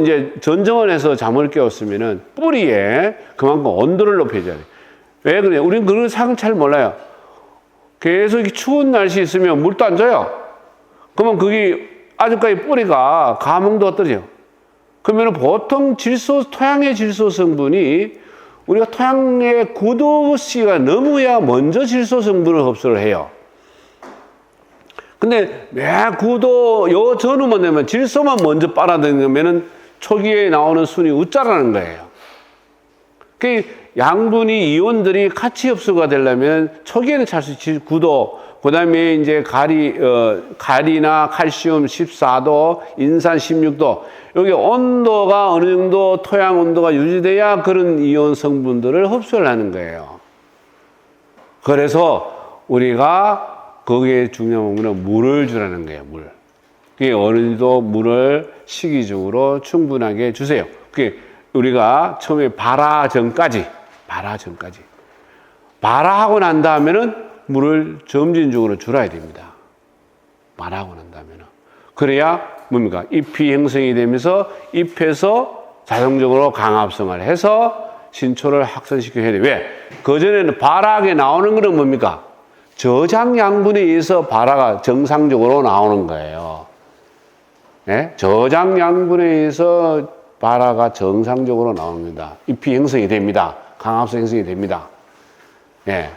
이제 전정을 해서 잠을 깨웠으면은 뿌리에 그만큼 온도를 높여줘야 돼요. 왜 그래요? 우리는 그런 상을 잘 몰라요. 계속 이렇게 추운 날씨 있으면 물도 안 줘요. 그러면 그게 아직까지 뿌리가 감흥도가 떨어져요. 그러면 보통 토양의 질소 성분이 우리가 토양의 9도씨가 넘어야 먼저 질소 성분을 흡수를 해요. 근데 매 9도 요 전후만 되면 질소만 먼저 빨아들이면은 초기에 나오는 순이 웃자라는 거예요. 그 양분이 이온들이 같이 흡수가 되려면 초기에는 찰수 9도, 그다음에 이제 가리나 칼슘 14도, 인산 16도. 여기 온도가 어느 정도 토양 온도가 유지돼야 그런 이온 성분들을 흡수를 하는 거예요. 그래서 우리가 거기에 중요한 부분은 물을 주라는 거예요. 물. 그게 어느 정도 물을 시기적으로 충분하게 주세요. 그게 우리가 처음에 발화전까지 발화하고 난 다음에는 물을 점진적으로 줄여야 됩니다. 발화하고 난 다음에는. 그래야 뭡니까? 잎이 형성이 되면서 잎에서 자동적으로 강합성을 해서 신초를 확산시켜야 돼. 왜? 그전에는 발화하게 나오는 것은 뭡니까? 저장 양분에 의해서 발화가 정상적으로 나오는 거예요. 예? 저장 양분에 의해서 발화가 정상적으로 나옵니다. 잎이 형성이 됩니다. 강합성 형성이 됩니다. 예.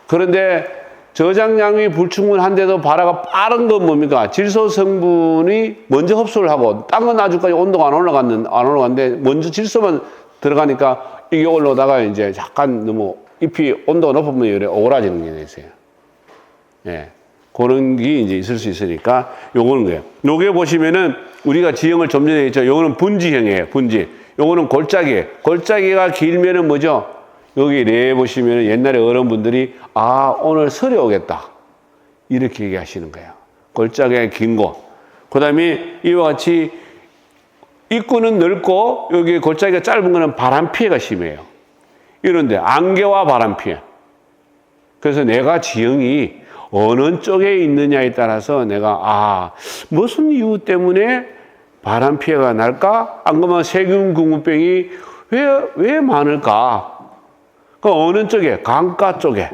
그런데 저장량이 불충분한데도 발화가 빠른 건 뭡니까? 질소 성분이 먼저 흡수를 하고, 땅은 아직까지 온도가 안 올라갔는데, 먼저 질소만 들어가니까 이게 올라오다가 이제 약간 너무 잎이 온도가 높으면 이래 오그라지는 게 있어요. 예. 그런 게 이제 있을 수 있으니까 요거는 거예요. 요게 보시면은 우리가 지형을 좀 전에 했죠. 요거는 분지형이에요. 분지. 요거는 골짜기예요. 골짜기가 길면은 뭐죠? 여기 내 보시면은 옛날에 어른분들이 오늘 설이 오겠다. 이렇게 얘기하시는 거예요. 골짜기가 긴 거. 그 다음에 이와 같이 입구는 넓고 여기 골짜기가 짧은 거는 바람 피해가 심해요. 이런데 안개와 바람 피해. 그래서 내가 지형이 어느 쪽에 있느냐에 따라서 내가 무슨 이유 때문에 바람 피해가 날까? 안 그러면 세균 공급병이 왜 많을까? 그 어느 쪽에? 강가 쪽에.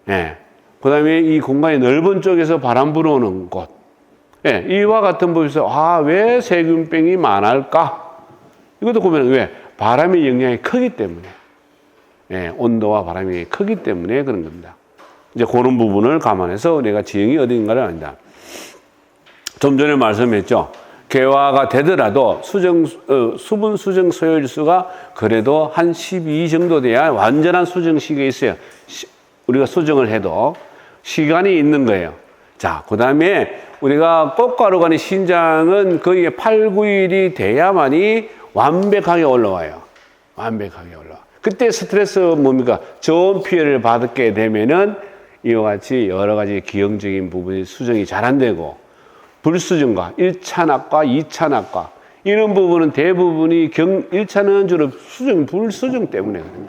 예. 그 다음에 이 공간이 넓은 쪽에서 바람 불어오는 곳. 예. 이와 같은 부분에서 왜 세균병이 많을까? 이것도 보면 왜? 바람의 영향이 크기 때문에. 예. 온도와 바람이 크기 때문에 그런 겁니다. 이제 그런 부분을 감안해서 내가 지형이 어딘가를 안다. 좀 전에 말씀했죠. 개화가 되더라도 수분 수정 소요일수가 그래도 한 12 정도 돼야 완전한 수정 시기가 있어요. 우리가 수정을 해도 시간이 있는 거예요. 자, 그 다음에 우리가 꽃가루 간의 신장은 거의 8, 9일이 돼야만이 완벽하게 올라와요. 완벽하게 올라와. 그때 스트레스 뭡니까? 저온 피해를 받게 되면은 이와 같이 여러 가지 기형적인 부분이 수정이 잘 안 되고 불수정과 1차 낙과 2차 낙과 이런 부분은 대부분이 1차는 주로 불수정 때문에 그래요.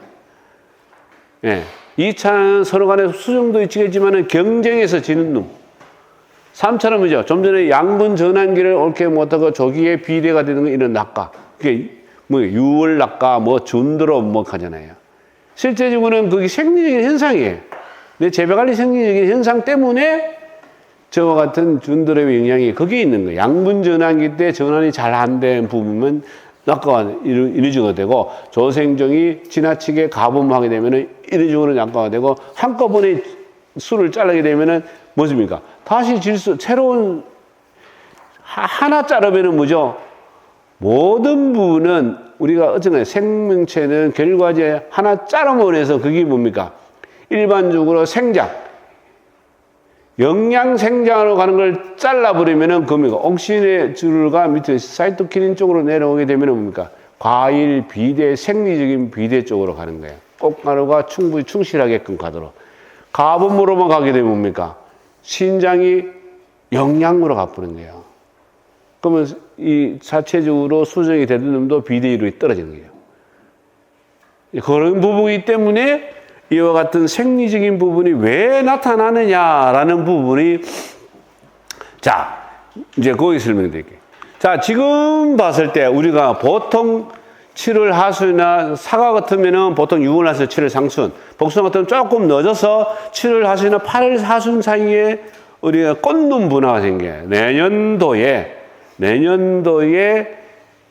예. 2차는 서로 간에 수정도 있겠지만 경쟁에서 지는 놈. 3차는 뭐죠? 좀 전에 양분 전환기를 옳게 못하고 조기에 비대가 되는 거 이런 낙과. 그게 뭐 유월 낙과 준드로 하잖아요. 실제적으로는 그게 생리적인 현상이에요. 내 재배관리 생리적인 현상 때문에 저와 같은 준드랩의 영향이 거기에 있는 거예요. 양분 전환기 때 전환이 잘 안 된 부분은 낙과가 이루어지게 되고 조생종이 지나치게 가범하게 되면은 이루어지고는 약과가 되고 한꺼번에 술을 자르게 되면은 뭐습니까? 다시 새로운 하나 자르면은 뭐죠? 모든 부분은 우리가 어쨌든 생명체는 결과제 하나 자르면 해서 그게 뭡니까? 일반적으로 영양 생장으로 가는 걸 잘라버리면은 뭡니까? 옥신의 줄과 밑에 사이토키닌 쪽으로 내려오게 되면은 뭡니까? 과일, 비대, 생리적인 비대 쪽으로 가는 거예요. 꽃가루가 충분히 충실하게끔 가도록. 가범으로만 가게 되면 뭡니까? 신장이 영양으로 가버린 거예요. 그러면 이 자체적으로 수정이 되는 놈도 비대위로 떨어지는 거예요. 그런 부분이기 때문에 이와 같은 생리적인 부분이 왜 나타나느냐라는 부분이 자, 이제 거기 설명드릴게요. 자, 지금 봤을 때 우리가 보통 7월 하순이나 사과 같으면은 보통 6월 하순, 7월 상순, 복숭아 같으면 조금 늦어서 7월 하순이나 8월 하순 사이에 우리가 꽃눈 분화가 생겨요. 내년도에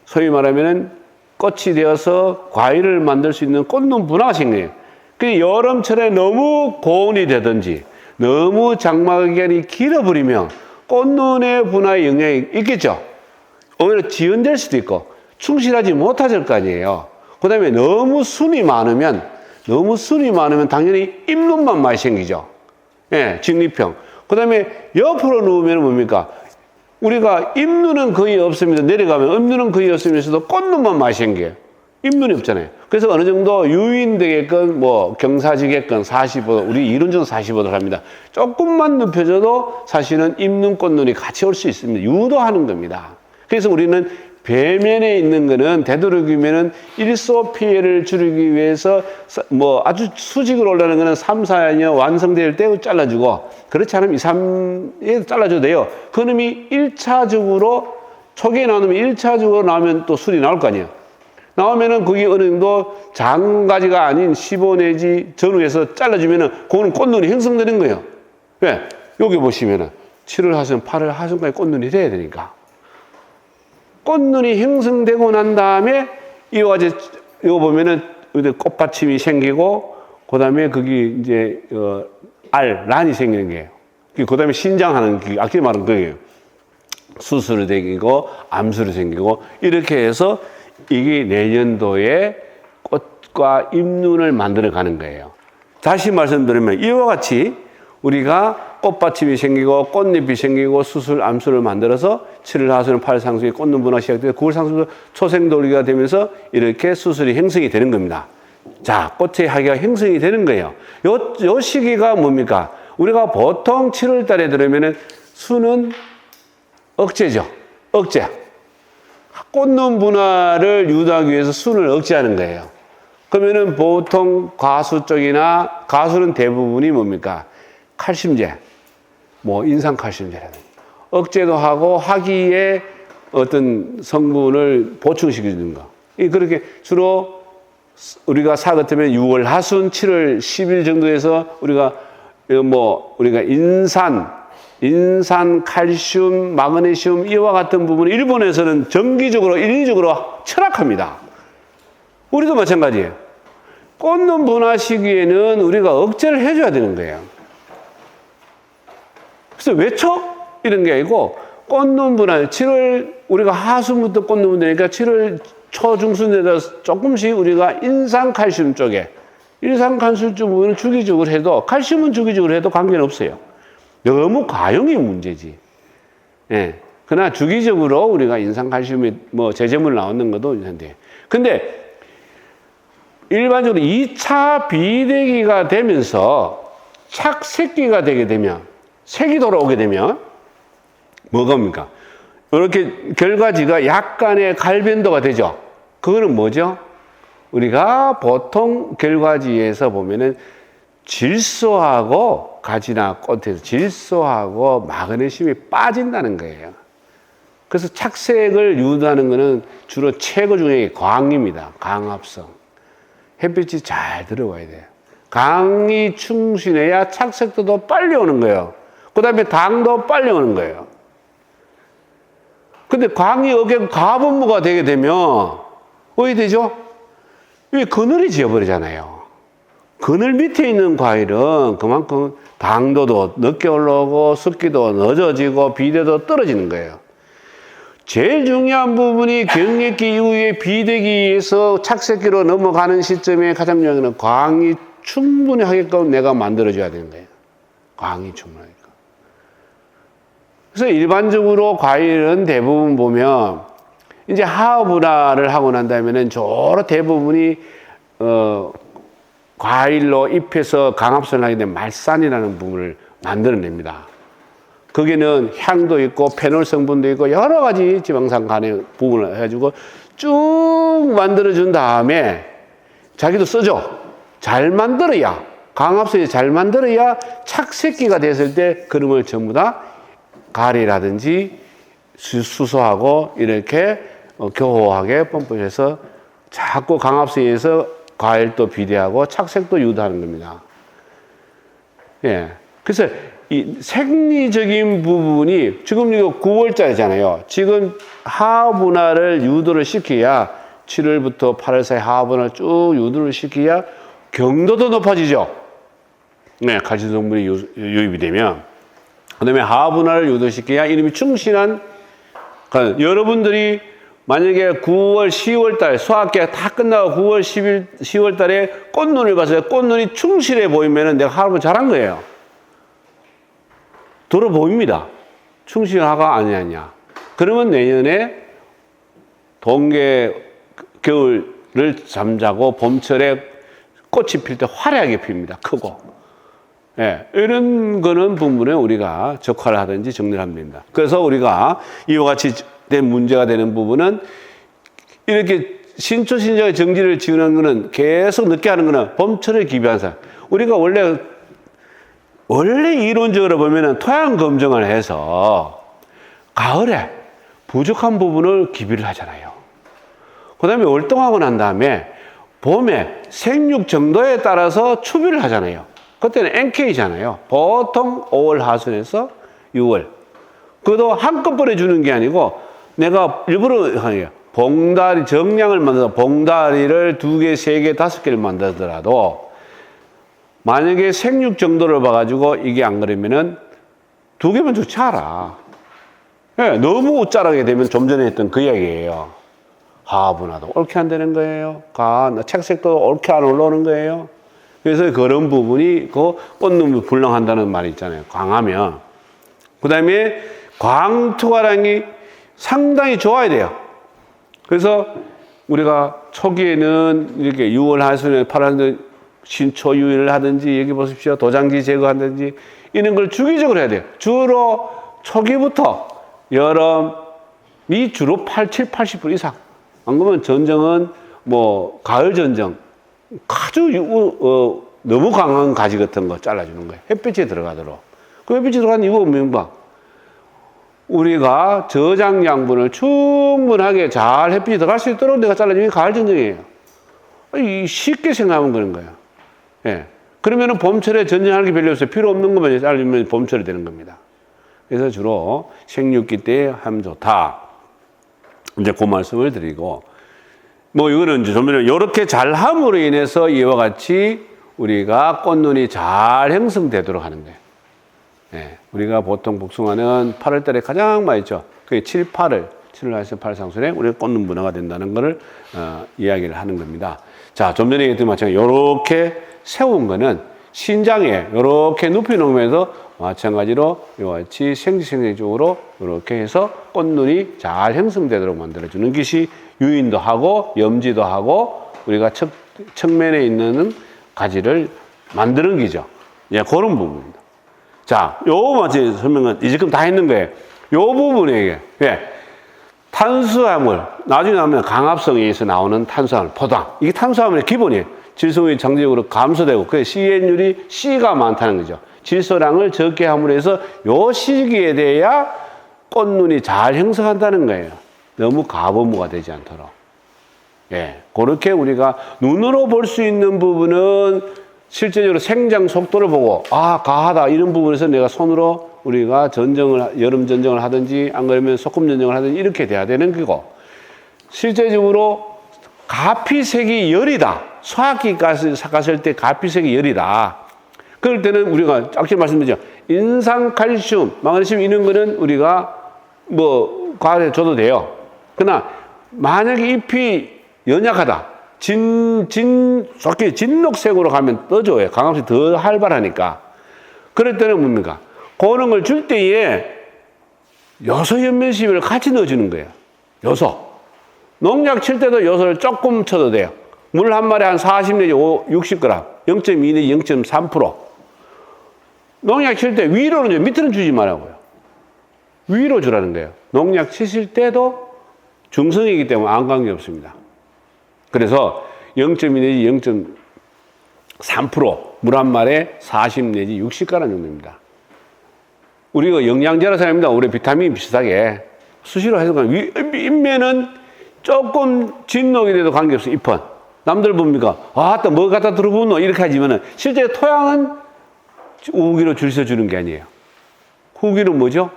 소위 말하면은 꽃이 되어서 과일을 만들 수 있는 꽃눈 분화가 생겨요. 그 여름철에 너무 고온이 되든지 너무 장마 기간이 길어버리면 꽃눈의 분화에 영향이 있겠죠. 오히려 지연될 수도 있고 충실하지 못하실 거 아니에요. 그 다음에 너무 순이 많으면 당연히 잎눈만 많이 생기죠. 예, 직립형. 그 다음에 옆으로 누우면 뭡니까? 우리가 입눈은 거의 없습니다. 내려가면 입눈은 거의 없으면서도 꽃눈만 많이 생겨요. 입눈이 없잖아요. 그래서 어느 정도 유인되게끔 뭐 경사지게끔 45도, 우리 이론적으로 45도를 합니다. 조금만 눕혀져도 사실은 입눈, 꽃눈이 같이 올 수 있습니다. 유도하는 겁니다. 그래서 우리는 배면에 있는 거는 되도록이면은 일소 피해를 줄이기 위해서 뭐 아주 수직으로 올라가는 거는 3, 4년 완성될 때 잘라주고, 그렇지 않으면 2, 3에 잘라줘도 돼요. 그놈이 1차적으로 초기에 나오면 1차적으로 나오면 또 술이 나올 거 아니에요. 나오면은 그게 어느 정도 장가지가 아닌 15 내지 전후에서 잘라주면은 그거는 꽃눈이 형성되는 거예요. 왜? 여기 보시면은 7월 하순, 8월 하순까지 꽃눈이 돼야 되니까. 꽃눈이 형성되고 난 다음에 이거 보면은 꽃받침이 생기고, 그 다음에 거기 이제 란이 생기는 거예요. 그 다음에 신장하는, 아까 말한 거예요. 수술이 생기고 암술이 생기고, 이렇게 해서 이게 내년도에 꽃과 잎눈을 만들어 가는 거예요. 다시 말씀드리면 이와 같이 우리가 꽃받침이 생기고 꽃잎이 생기고 수술, 암술을 만들어서 7월 하순, 8월 상순에 꽃눈 분화 시작되고 9월 상순 초생돌기가 되면서 이렇게 수술이 형성이 되는 겁니다. 자, 꽃의 하기가 형성이 되는 거예요. 요 시기가 뭡니까? 우리가 보통 7월 달에 들으면은 수는 억제죠. 억제. 꽃눈 분화를 유도하기 위해서 순을 억제하는 거예요. 그러면은 보통 가수 쪽이나, 가수는 대부분이 뭡니까? 칼슘제, 뭐 인산칼슘제라든지 억제도 하고 하기에 어떤 성분을 보충시켜 주는 거. 그렇게 주로 우리가 사 같으면 6월 하순, 7월 10일 정도에서 우리가 인산, 칼슘, 마그네슘 이와 같은 부분을 일본에서는 정기적으로 인위적으로 철학합니다. 우리도 마찬가지예요. 꽃눈 분화 시기에는 우리가 억제를 해줘야 되는 거예요. 그래서 외쳐? 이런 게 아니고 꽃눈 분화, 7월 우리가 하순부터 꽃눈 분화니까 7월 초중순에서 조금씩 우리가 인산칼슘 쪽에, 인산칼슘 쪽 부분은 주기적으로 해도, 칼슘은 주기적으로 해도 관계는 없어요. 너무 과용이 문제지. 예. 그러나 주기적으로 우리가 인산칼슘이 뭐 제제물 나오는 것도 있는데. 근데 일반적으로 2차 비대기가 되면서 착색기가 되게 되면, 색이 돌아오게 되면 뭐겁니까? 이렇게 결과지가 약간의 갈변도가 되죠. 그거는 뭐죠? 우리가 보통 결과지에서 보면은 질소하고 가지나 꽃에서 질소하고 마그네슘이 빠진다는 거예요. 그래서 착색을 유도하는 것은 주로 최고 중에 광입니다. 광합성. 햇빛이 잘 들어와야 돼요. 광이 충실해야 착색도 빨리 오는 거예요. 그 다음에 당도 빨리 오는 거예요. 근데 광이 어깨 가분무가 되게 되면 어떻게 되죠? 왜 그늘이 지어버리잖아요. 그늘 밑에 있는 과일은 그만큼 당도도 늦게 올라오고 습기도 늦어지고 비대도 떨어지는 거예요. 제일 중요한 부분이 경력기 이후에 비대기에서 착색기로 넘어가는 시점에 가장 중요한 건 광이 충분히 하게끔 내가 만들어줘야 되는 거예요. 광이 충분하니까. 그래서 일반적으로 과일은 대부분 보면 이제 하우분화를 하고 난 다음에는 주로 대부분이 과일로 잎에서 강합성을 하게 되면 말산이라는 부분을 만들어냅니다. 거기는 향도 있고 페놀 성분도 있고 여러 가지 지방산 간의 부분을 해가지고 쭉 만들어준 다음에 자기도 써줘. 잘 만들어야, 강합성이 잘 만들어야 착색기가 됐을 때 그름을 전부 다 가리라든지 수소하고 이렇게 교호하게 펌프해서 자꾸 강합성에서 과일도 비대하고 착색도 유도하는 겁니다. 예. 그래서 이 생리적인 부분이 지금 이거 9월짜리잖아요. 지금 하분화를 유도를 시켜야 7월부터 8월 사이 하분화를 쭉 유도를 시켜야 경도도 높아지죠. 네, 칼슘 성분이 유입이 되면. 그 다음에 하분화를 유도시켜야 이름이 충실한, 그러니까 여러분들이 만약에 9월, 10월 달 수학기가 다 끝나고 9월, 10월 달에 꽃눈을 봤어요. 꽃눈이 충실해 보이면은 내가 하루는 잘한 거예요. 들어 보입니다. 충실하가 아니냐. 그러면 내년에 동계 겨울을 잠자고 봄철에 꽃이 필 때 화려하게 핍니다. 크고. 예, 이런 거는 부분에 우리가 적화를 하든지 정리를 하면 됩니다. 그래서 우리가 이와 같이 된 문제가 되는 부분은 이렇게 신초신장의 정지를 지으는 거는 계속 늦게 하는 거는 봄철에 기비한 사람. 우리가 원래 이론적으로 보면은 토양 검증을 해서 가을에 부족한 부분을 기비를 하잖아요. 그 다음에 월동하고 난 다음에 봄에 생육 정도에 따라서 추비를 하잖아요. 그때는 NK잖아요. 보통 5월 하순에서 6월. 그것도 한꺼번에 주는 게 아니고 내가 일부러 하네요. 봉다리, 정량을 만들어서 봉다리를 2개, 3개, 5개를 만들더라도 만약에 생육 정도를 봐가지고 이게 안 그러면은 2개면 좋지 않아. 예, 너무 짜르게 되면 좀 전에 했던 그 이야기예요. 화분화도 옳게 안 되는 거예요. 책색도 옳게 안 올라오는 거예요. 그래서 그런 부분이 그 꽃눈이 불렁한다는 말이 있잖아요. 광하면. 그 다음에 광투과량이 상당히 좋아야 돼요. 그래서 우리가 초기에는 이렇게 6월 하순에 8월 신초유의를 하든지 여기 보십시오. 도장지 제거하든지 이런 걸 주기적으로 해야 돼요. 주로 초기부터 여름이 주로 7, 80% 이상. 안 그러면 전정은 뭐 가을 전정 아주 너무 강한 가지 같은 거 잘라주는 거예요. 햇빛에 들어가도록. 그 햇빛에 들어가는 이유가 뭔가? 우리가 저장 양분을 충분하게 잘 햇빛에 들어갈 수 있도록 내가 잘라주는 게 가을 전정이에요. 쉽게 생각하면 그런 거예요. 예. 그러면은 봄철에 전정할 게 별로 없어요. 필요 없는 것만 자르면 봄철이 되는 겁니다. 그래서 주로 생육기 때 하면 좋다. 이제 그 말씀을 드리고, 뭐 이거는 이제 좀 이렇게 잘 함으로 인해서 이와 같이 우리가 꽃눈이 잘 형성되도록 하는 거예요. 예, 우리가 보통 복숭아는 8월 달에 가장 많이 있죠. 그게 7, 8월, 7월 8월 상순에 우리가 꽃눈 분화가 된다는 것을 이야기를 하는 겁니다. 자, 좀 전에 얘기했던 마찬가지로 이렇게 세운 거는 신장에 이렇게 눕혀 놓으면서 마찬가지로 이와 같이 생지생리적으로 이렇게 해서 꽃눈이 잘 형성되도록 만들어주는 것이 유인도 하고 염지도 하고 우리가 측면에 있는 가지를 만드는 기죠. 예, 그런 부분입니다. 자, 요거 설명은 지금 다 했는 거예요. 요 부분에 예, 탄수화물 나중에 나오면 강합성에서 나오는 탄수화물 포당 이게 탄수화물의 기본이에요. 질소율이 장기적으로 감소되고 그 CN율이 C가 많다는 거죠. 질소량을 적게 함으로 해서 요 시기에 돼야 꽃눈이 잘 형성한다는 거예요. 너무 가보무가 되지 않도록. 예, 그렇게 우리가 눈으로 볼 수 있는 부분은 실제적으로 생장 속도를 보고 가하다 이런 부분에서 내가 손으로 우리가 여름 전정을 하든지 안 그러면 소금 전정을 하든지 이렇게 돼야 되는 거고 실제적으로 가피색이 열이다. 소화기 갔을 때 가피색이 열이다. 그럴 때는 우리가 아까 말씀드렸죠. 인산칼슘, 마그네슘 이런 거는 우리가 뭐 과일에 줘도 돼요. 그러나 만약에 잎이 연약하다. 진녹색으로 가면 더 좋아요. 강합성이 더 활발하니까. 그럴 때는 뭡니까? 그런 걸 줄 때에 요소 연면십을 같이 넣어주는 거예요. 요소. 농약 칠 때도 요소를 조금 쳐도 돼요. 물 한 마리에 한 40 내지 60g, 0.2 내지 0.3%. 농약 칠 때 위로는 줘, 밑으로는 주지 말라고요. 위로 주라는 거예요. 농약 치실 때도 중성이기 때문에 아무 관계 없습니다. 그래서 0.2 내지 0.3%, 물 한 마리에 40 내지 60g 정도입니다. 우리가 영양제라 생각합니다. 우리 비타민 비슷하게 수시로 해서 잎면은 조금 진녹이 돼도 관계없어요. 잎은. 남들 봅니까? 또 뭐 갖다 들어보노? 이렇게 하지만은 실제 토양은 우기로 줄 서주는 게 아니에요. 후기는 뭐죠?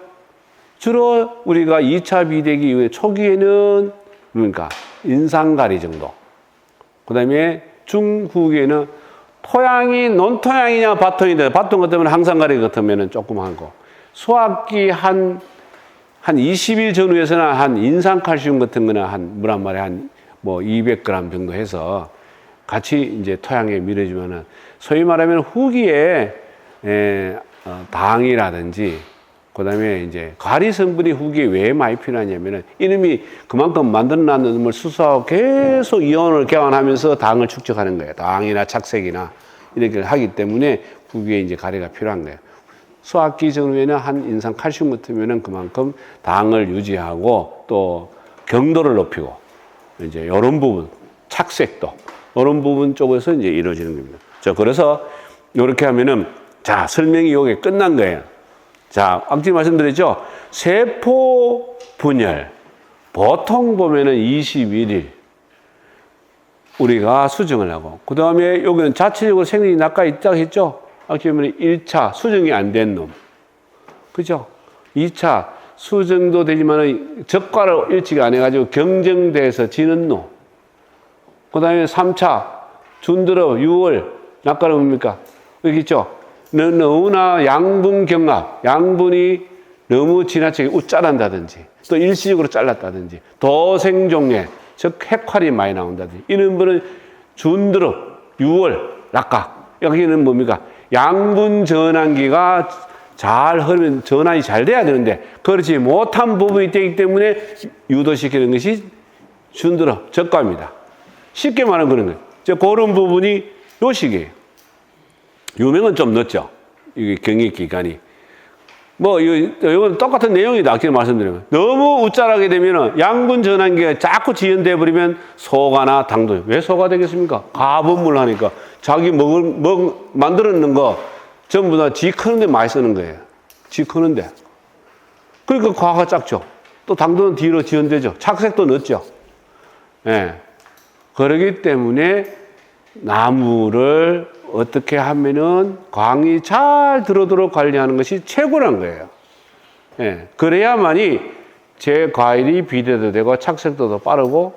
주로 우리가 2차 비대기 이후에 초기에는 그러니까 인산가리 정도. 그 다음에 중후기에는 토양이 논토양이냐 밭토양이냐 밭토양 같으면 항산가리 같으면 조금 하고 수확기 한 20일 전후에서는 한 인산칼슘 같은 거는 한 물 한 마리에 한 뭐 200g 정도 해서 같이 이제 토양에 밀어주면은 소위 말하면 후기에 당이라든지 그다음에 이제 가리 성분이 후기에 왜 많이 필요하냐면은 이놈이 그만큼 만들어놨는 놈을 수소하고 계속 이온을 교환하면서 당을 축적하는 거예요. 당이나 착색이나 이렇게 하기 때문에 후기에 이제 가리가 필요한 거예요. 수학기 전후에는 한 인산 칼슘 같으면은 그만큼 당을 유지하고 또 경도를 높이고 이제 이런 부분 착색도 이런 부분 쪽에서 이제 이루어지는 겁니다. 자, 그래서 이렇게 하면은 자, 설명이 요게 끝난 거예요. 자, 아까 말씀드렸죠? 세포 분열. 보통 보면은 21일 우리가 수정을 하고, 그 다음에 여기는 자체적으로 생리이 낙가 있다고 했죠? 아까 보면 1차 수정이 안 된 놈. 그죠? 2차 수정도 되지만은 적과를 일치가 안 해가지고 경정돼서 지는 놈. 그 다음에 3차 준드러 6월 낙가는 뭡니까? 여기 있죠? 너무나 양분 경합, 양분이 너무 지나치게 우짜란다든지 또 일시적으로 잘랐다든지 도생종해, 즉 핵활이 많이 나온다든지 이런 분은 준드러 6월 낙각. 여기는 뭡니까? 양분 전환기가 잘 흐르면 전환이 잘 돼야 되는데 그렇지 못한 부분이 되기 때문에 유도시키는 것이 준드러 적과입니다. 쉽게 말하면 그런 거예요. 그런 부분이 요 시기예요. 유명은 좀 늦죠. 이게 경익 기간이. 뭐, 이건 똑같은 내용이다. 아까 말씀드리면. 너무 우짜하게 되면은 양분 전환기가 자꾸 지연돼 버리면 소가나 당도. 왜 소가 되겠습니까? 가분물 하니까. 자기 만들어놓는 거 전부 다 지 크는데 많이 쓰는 거예요. 지 크는데. 그러니까 과가 작죠. 또 당도는 뒤로 지연되죠. 착색도 늦죠. 예. 그러기 때문에 나무를 어떻게 하면은 광이 잘 들어오도록 관리하는 것이 최고란 거예요. 예. 그래야만이 제 과일이 비대도 되고 착색도 더 빠르고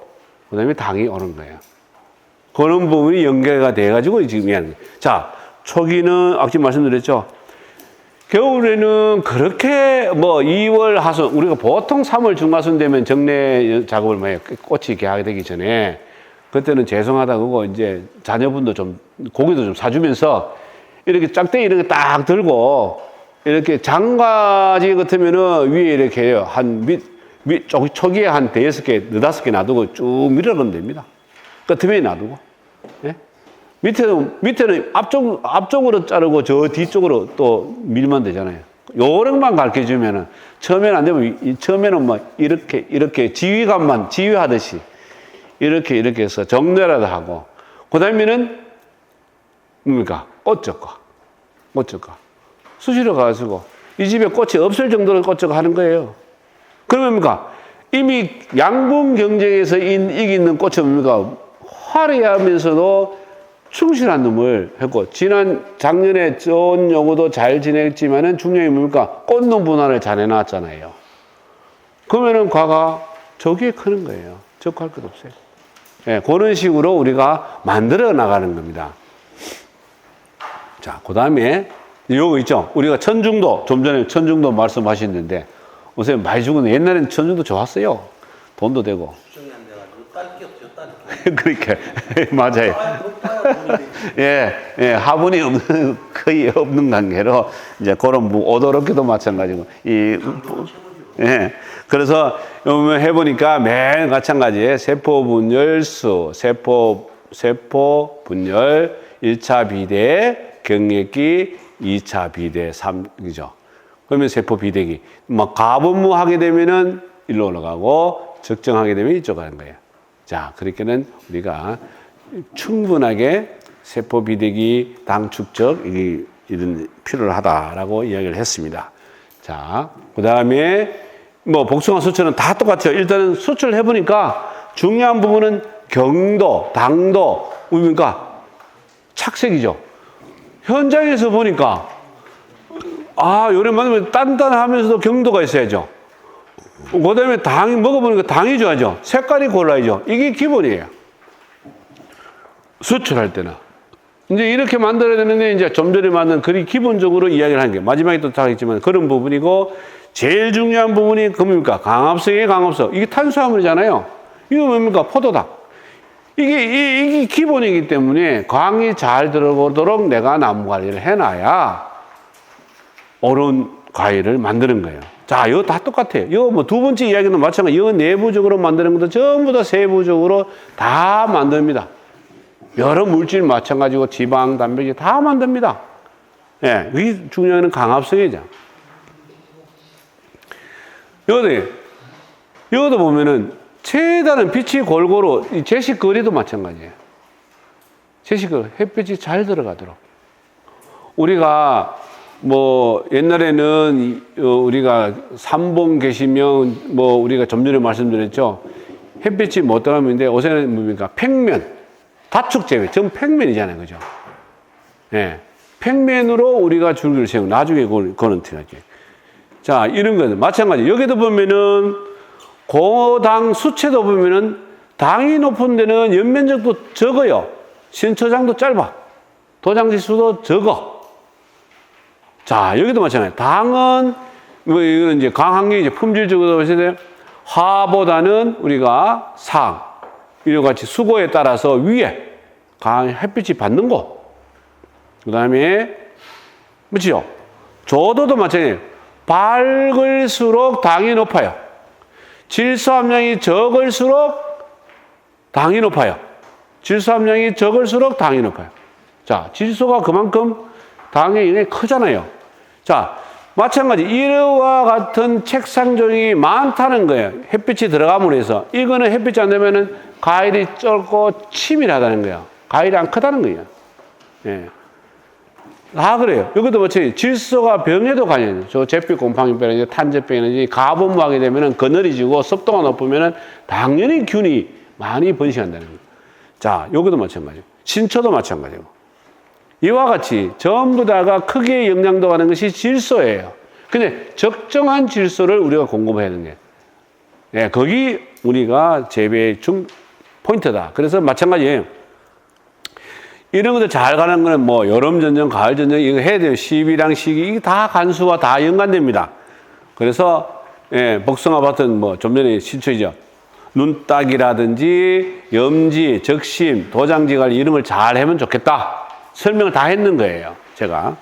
그다음에 당이 오는 거예요. 그런 부분이 연계가 돼가지고 지금 이야기하는 거예요. 자, 초기는 아까 말씀드렸죠. 겨울에는 그렇게 뭐 2월 하순 우리가 보통 3월 중하순 되면 정례 작업을 많이 꽃이 개하게 되기 전에 그때는 죄송하다 그거 이제 자녀분도 좀 고기도 좀 사주면서 이렇게 짝대기 이런 거 딱 들고 이렇게 장가지 같으면은 위에 이렇게 해요. 한 초기에 한 5개, 5개 놔두고 쭉 밀어넣으면 됩니다. 끝에 놔두고. 예? 밑에는 앞쪽으로 자르고 저 뒤쪽으로 또 밀면 되잖아요. 요령만 가르쳐 주면은 처음에는 안 되면 처음에는 뭐 이렇게 지휘하듯이 이렇게 해서 정렬라도 하고, 그 다음에는 뭡니까? 꽃적과. 수시로 가지고 이 집에 꽃이 없을 정도로 꽃적과 하는 거예요. 그러면 뭡니까? 이미 양분 경쟁에서 이기는 꽃은 뭡니까? 화려하면서도 충실한 놈을 했고, 작년에 좋은 요구도 잘 지냈지만은 중요한 게 뭡니까? 꽃놈 분할을 잘 해놨잖아요. 그러면은 과가 저기에 크는 거예요. 적할 것 없어요. 예, 그런 식으로 우리가 만들어 나가는 겁니다. 자, 그 다음에 요거 있죠. 우리가 천중도, 좀 전에 천중도 말씀하셨는데, 요새 많이 주고 옛날에는 천중도 좋았어요. 돈도 되고. 수정이 안 돼가지고 딸기 없죠, 딸기. 그러니까 맞아요. 예, 화분이 거의 없는 관계로 이제 그런 오도롭게도 마찬가지고 예. 그래서 해보니까 매일 마찬가지에 세포 분열수, 세포 분열 1차 비대, 경액기 2차 비대 3이죠. 그러면 세포 비대기. 막 가분무 하게 되면은 일로 올라가고 적정하게 되면 이쪽 가는 거예요. 자, 그렇게는 우리가 충분하게 세포 비대기 당 축적 이런 필요하다라고 이야기를 했습니다. 자, 그 다음에 뭐 복숭아 수출은 다 똑같아요. 일단은 수출을 해보니까 중요한 부분은 경도, 당도, 뭡니까? 착색이죠. 현장에서 보니까 요래 만들면 단단하면서도 경도가 있어야죠. 그 다음에 당이 먹어보니까 당이 좋아져. 색깔이 골라야죠. 이게 기본이에요. 수출할 때는. 이제 이렇게 만들어야 되는데, 이제 좀 전에 만든 그리 기본적으로 이야기를 하는 게, 마지막에 또 다 있지만 그런 부분이고, 제일 중요한 부분이 뭡니까? 강합성의 강합성. 이게 탄수화물이잖아요. 이거 뭡니까? 포도당. 이게 기본이기 때문에 광이 잘 들어오도록 내가 나무 관리를 해놔야 옳은 과일을 만드는 거예요. 자, 이거 다 똑같아요. 이거 뭐 두 번째 이야기는 마찬가지. 이거 내부적으로 만드는 것도 전부 다 세부적으로 다 만듭니다. 여러 물질 마찬가지고 지방, 단백질 다 만듭니다. 예, 이게 중요한 강합성이죠. 이것도 보면은 최대한 빛이 골고루, 이 제식거리도 마찬가지예요. 제식거리, 햇빛이 잘 들어가도록. 우리가 뭐 옛날에는 우리가 삼봉 계시면 뭐 우리가 좀 전에 말씀드렸죠. 햇빛이 못 들어가는데 요새는 뭡니까? 평면, 다축 제외, 전 평면이잖아요, 그죠? 예, 평면으로 우리가 줄기를 세우고 나중에 그거는 틀어지. 자, 이런 거는 마찬가지. 여기도 보면은 고당 수치도 보면은 당이 높은 데는 연면적도 적어요. 신처장도 짧아. 도장지수도 적어. 자, 여기도 마찬가지예요. 당은, 뭐, 이거는 이제 강환경이 이제 품질적으로 보실 때, 화보다는 우리가 상, 이와 같이 수고에 따라서 위에 강 햇빛이 받는 곳. 그 다음에, 그렇죠? 조도도 마찬가지예요. 밝을수록 당이 높아요. 질소 함량이 적을수록 당이 높아요. 질소 함량이 적을수록 당이 높아요. 자, 질소가 그만큼 당의 영향이 크잖아요. 자, 마찬가지 이와 같은 책상 종이 많다는 거예요. 햇빛이 들어감으로 해서. 이거는 햇빛이 안 되면은 과일이 쫄고 치밀하다는 거예요. 과일이 안 크다는 거예요. 예. 다 그래요. 여기도 마찬가지 질소가 병에도 관여해요. 저 잿빛 곰팡이병이나 탄저병이나 가본무 하게 되면은 그늘이지고 습도가 높으면은 당연히 균이 많이 번식한다는 거예요. 자, 여기도 마찬가지고 신초도 마찬가지고. 이와 같이 전부 다가 크게 영향도 하는 것이 질소예요. 근데 적정한 질소를 우리가 공급해야 하는 게, 예, 거기 우리가 재배의 포인트다. 그래서 마찬가지예요. 이런 것들 잘 가는 거는 뭐 여름 전쟁, 가을 전쟁 이거 해야 돼요. 시비랑 시기 이게 다 간수와 다 연관됩니다. 그래서 예, 복숭아 밭은 뭐 좀 전에 신초이죠. 눈딱이라든지 염지, 적심, 도장지 관리 이런 걸 잘 하면 좋겠다. 설명을 다 했는 거예요. 제가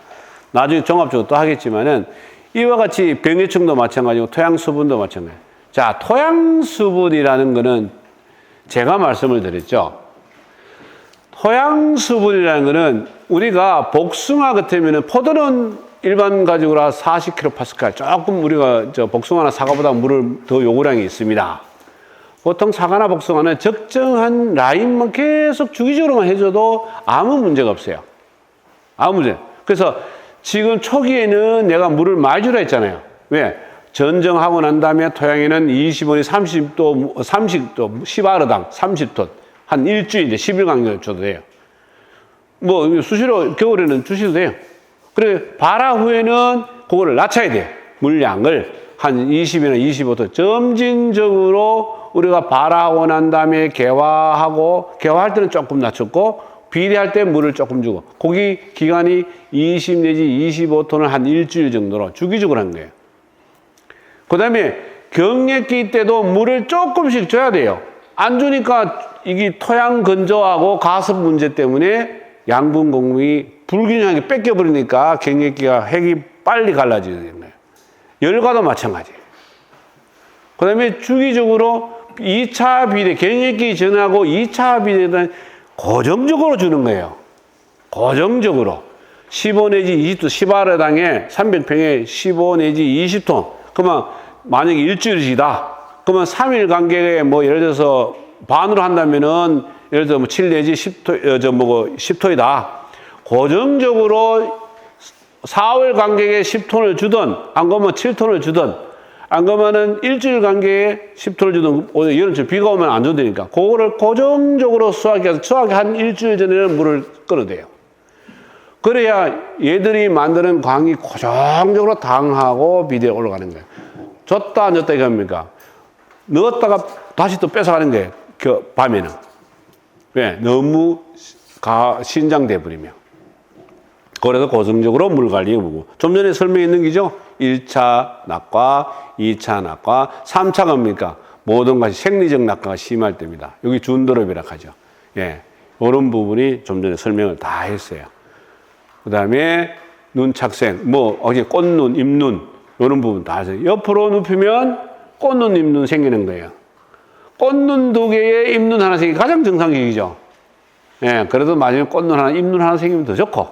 나중에 종합적으로 또 하겠지만은 이와 같이 병해충도 마찬가지고 토양 수분도 마찬가지. 자, 토양 수분이라는 거는 제가 말씀을 드렸죠. 토양 수분이라는 거는 우리가 복숭아 같으면은 포도는 일반 가지고라 40kPa 조금 우리가 저 복숭아나 사과보다 물을 더 요구량이 있습니다. 보통 사과나 복숭아는 적정한 라인만 계속 주기적으로만 해줘도 아무 문제가 없어요. 아무 문제. 그래서 지금 초기에는 내가 물을 많이 주라 했잖아요. 왜? 전정하고 난 다음에 토양에는 20원이 30도, 10아르당 30톤. 한 일주일에 10일 간격을 줘도 돼요. 뭐 수시로 겨울에는 주셔도 돼요. 그래 발화 후에는 그거를 낮춰야 돼요. 물량을 한 20이나 25톤 점진적으로 우리가 발화하고 난 다음에 개화할 때는 조금 낮췄고 비례할 때 물을 조금 주고 거기 기간이 20 내지 25톤을 한 일주일 정도로 주기적으로 한 거예요. 그 다음에 경력기 때도 물을 조금씩 줘야 돼요. 안 주니까 이게 토양 건조하고 가습 문제 때문에 양분 공급이 불균형하게 뺏겨버리니까 경력기가 핵이 빨리 갈라지는 거예요. 열과도 마찬가지예요. 그 다음에 주기적으로 2차 비례, 경력기 전하고 2차 비례는 고정적으로 주는 거예요. 고정적으로. 15 내지 20톤, 10아르당에 300평에 15 내지 20톤. 그러면 만약에 일주일이다. 그러면 3일 간격에 뭐 예를 들어서 반으로 한다면은 예를 들어 뭐 7 내지 10톤이다. 고정적으로 4월 간격에 10톤을 주든 안 그러면 7톤을 주든 안 그러면은 일주일 간격에 10톤을 주든 여름철 비가 오면 안 줘도 되니까 그거를 고정적으로 수확해서 수확 한 일주일 전에는 물을 끌어대요. 그래야 얘들이 만드는 광이 고정적으로 당하고 비대에 올라가는 거예요. 줬다 안 줬다 이거 합니까? 넣었다가 다시 또 뺏어가는 거예요. 그 밤에는. 왜? 너무 신장돼 버리면. 그래서 고정적으로 물 관리해 보고. 좀 전에 설명했는 게죠. 1차 낙과, 2차 낙과, 3차가 뭡니까? 모든 것이 생리적 낙과가 심할 때입니다. 여기 준도럽이라고 하죠. 예. 이런 부분이 좀 전에 설명을 다 했어요. 그 다음에 눈착생, 뭐, 어제 꽃눈, 잎눈, 이런 부분 다 하세요. 옆으로 눕히면 꽃눈, 잎눈 생기는 거예요. 꽃눈 두 개에 잎눈 하나 생기기 가장 정상적이죠. 예, 그래도 마지막에 꽃눈 하나, 잎눈 하나 생기면 더 좋고,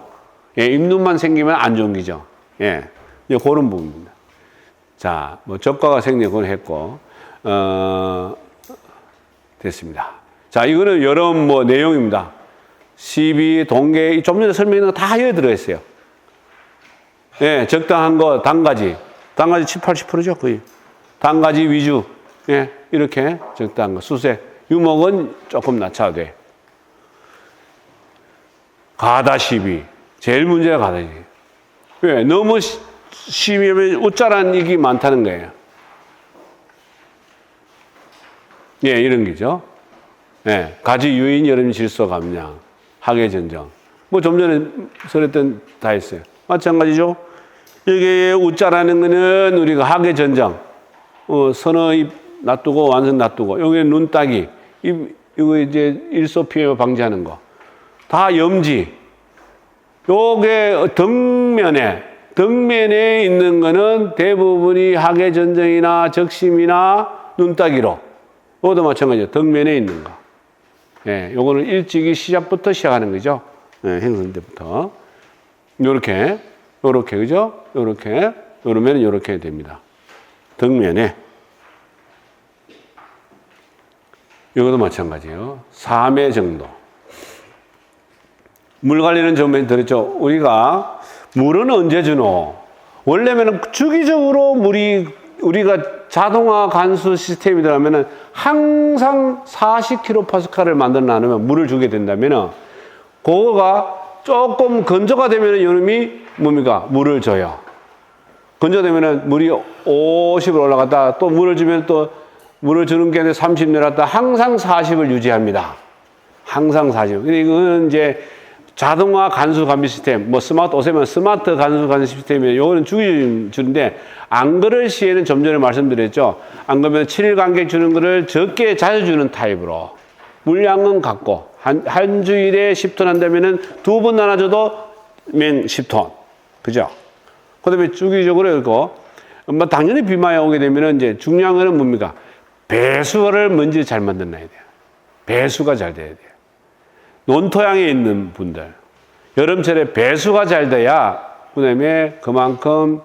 예, 잎눈만 생기면 안 좋은 기죠. 예, 이제 그런 부분입니다. 자, 뭐 적과가 생략을 했고, 됐습니다. 자, 이거는 여러 뭐 내용입니다. 시비, 동계, 좀 전에 설명한 거 다 여기 들어있어요. 예, 적당한 거, 단가지. 단가지 7, 80%죠, 거의. 단가지 위주. 예, 이렇게 적당한 거. 수세. 유목은 조금 낮춰도 돼. 가다 시비. 제일 문제가 가다 시비. 왜? 너무 시비하면 웃자란 얘기 많다는 거예요. 예, 이런 게죠. 예, 가지 유인 여름 질소 감량. 학예 전정. 뭐 좀 전에 설했던 다 했어요. 마찬가지죠. 여기에 웃자라는 거는 우리가 학예 전정. 선어 입 놔두고 완선 놔두고. 여기에 눈 따기. 이거 이제 일소 피해 방지하는 거. 다 염지. 요게 덕면에 있는 거는 대부분이 학예 전정이나 적심이나 눈 따기로. 이것도 마찬가지죠. 덕면에 있는 거. 예, 요거는 일찍이 시작부터 시작하는 거죠. 예, 행성 때부터. 요렇게, 그죠? 요렇게, 요러면 요렇게 됩니다. 덕면에. 이것도 마찬가지예요. 3회 정도. 물 관리는 전에 들었죠. 우리가 물은 언제 주노? 원래는 주기적으로 우리가 자동화 간수 시스템이라면 항상 40kPa를 만들어 놔놓으면 물을 주게 된다면 그거가 조금 건조가 되면 이놈이 뭡니까? 물을 줘요. 건조되면 물이 50을 올라갔다 또 물을 주면 또 물을 주는 게 30 내려갔다 항상 40을 유지합니다. 항상 40. 근데 이거는 이제 자동화 간수 감비 시스템, 뭐 스마트 오세면 스마트 간수 감비 시스템이에요. 요거는 주기 주는데 안 그럴 시에는 좀 전에 말씀드렸죠. 안 그러면 7일 간격 주는 거를 적게 자주 주는 타입으로 물량은 같고 한 주일에 10톤 한다면은 두 번 나눠줘도 면 10톤, 그죠? 그다음에 주기적으로 이거 뭐 당연히 비만에 오게 되면은 이제 중요한 거는 뭡니까? 배수를 먼저 잘 만들어놔야 돼요. 배수가 잘 돼야 돼요. 논토양에 있는 분들, 여름철에 배수가 잘 돼야 그다음에 그만큼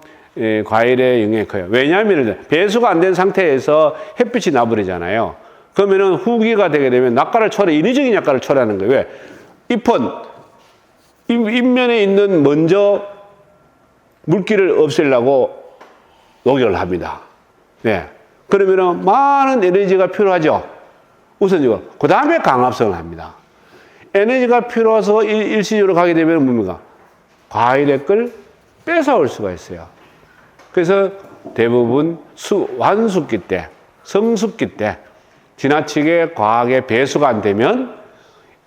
과일의 영향이 커요. 왜냐하면 배수가 안 된 상태에서 햇빛이 나버리잖아요. 그러면은 후기가 되게 되면 낙과를 인위적인 낙과를 초래하는 거예요. 왜? 잎은 잎면에 있는 먼저 물기를 없애려고 녹여를 합니다. 네. 그러면은 많은 에너지가 필요하죠. 우선 이거. 그 다음에 강압성을 합니다. 에너지가 필요해서 일시적으로 가게 되면 뭡니까? 과일의 걸 뺏어올 수가 있어요. 그래서 대부분 완숙기 때, 성숙기 때 지나치게 과하게 배수가 안 되면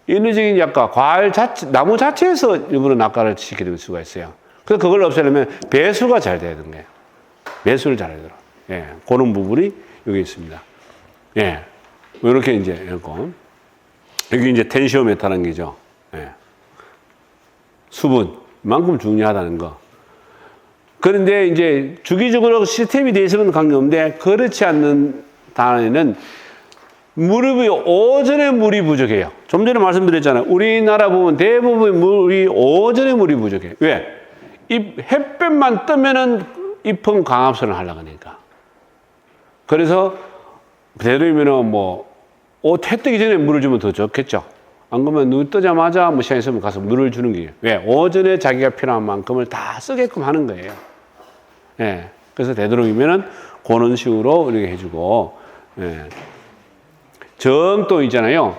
인위적인 약과 과일 자체, 나무 자체에서 일부러 낙과를 시키는 수가 있어요. 그래서 그걸 없애려면 배수가 잘 돼야 되는 거예요. 배수를 잘 해야 돼요. 예, 그런 부분이 여기 있습니다. 예, 이렇게 이제 했고. 여기 이제 텐시오메타라는 게죠. 예. 수분만큼 중요하다는 거. 그런데 이제 주기적으로 시스템이 되어 있으면 관계없는데 그렇지 않는 단에는 오전에 물이 부족해요. 좀 전에 말씀드렸잖아요. 우리나라 보면 대부분 오전에 물이 부족해요. 왜? 햇볕만 뜨면은 잎은 강압선을 하려고 하니까. 그래서 되도록이면은 해 뜨기 전에 물을 주면 더 좋겠죠. 안 그러면 눈 뜨자마자 시간 있으면 가서 물을 주는 거예요. 왜? 오전에 자기가 필요한 만큼을 다 쓰게끔 하는 거예요. 예. 그래서 되도록이면은 그런 식으로 이렇게 해주고, 예. 정도 있잖아요.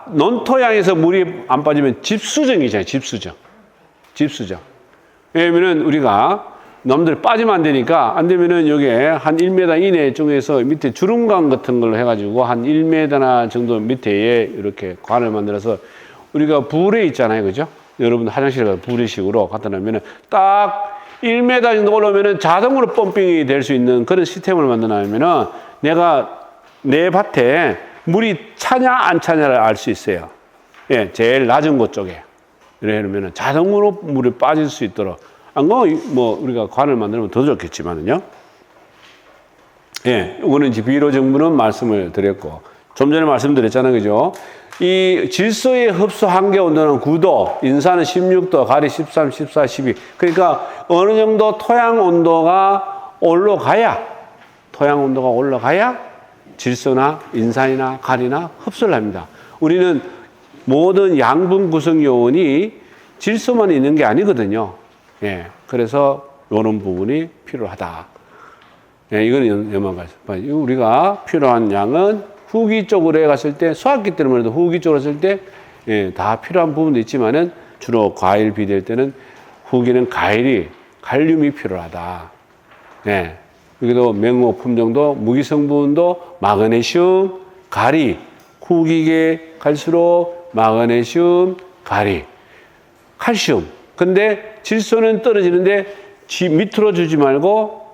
논토양에서 물이 안 빠지면 집수정이잖아요. 집수정. 왜냐면은 우리가 남들 빠지면 안 되니까 안 되면은 여기에 한 1m 이내 쪽에서 밑에 주름관 같은 걸로 해가지고 한 1m나 정도 밑에에 이렇게 관을 만들어서 우리가 부레 있잖아요. 그죠? 여러분 화장실에 가서 부레식으로 갖다 놓으면은 딱 1m 정도 올라오면은 자동으로 펌핑이 될 수 있는 그런 시스템을 만들어 놓으면은 내가 내 밭에 물이 차냐 안 차냐를 알 수 있어요. 예, 제일 낮은 곳 쪽에. 이래 놓으면은 자동으로 물이 빠질 수 있도록 안 그러면 뭐 우리가 관을 만들면 더 좋겠지만은요. 예, 이거는 이제 비료 정보는 말씀을 드렸고, 좀 전에 말씀드렸잖아요, 그죠? 이 질소의 흡수 한계 온도는 9도, 인산은 16도, 가리 13, 14, 12. 그러니까 어느 정도 토양 온도가 올라가야 질소나 인산이나 가리나 흡수를 합니다. 우리는 모든 양분 구성 요원이 질소만 있는 게 아니거든요. 예, 그래서 이런 부분이 필요하다. 예, 이거는 연마가있어요. 우리가 필요한 양은 후기 쪽으로 갔을 때, 수학기 때문에도 후기 쪽으로 갔을 때, 예, 다 필요한 부분도 있지만은 주로 과일 비될 때는 후기는 칼륨이 필요하다. 예. 여기도 맹목 품종도 무기 성분도 마그네슘, 가리, 후기에 갈수록 마그네슘, 가리, 칼슘. 근데 질소는 떨어지는데 밑으로 주지 말고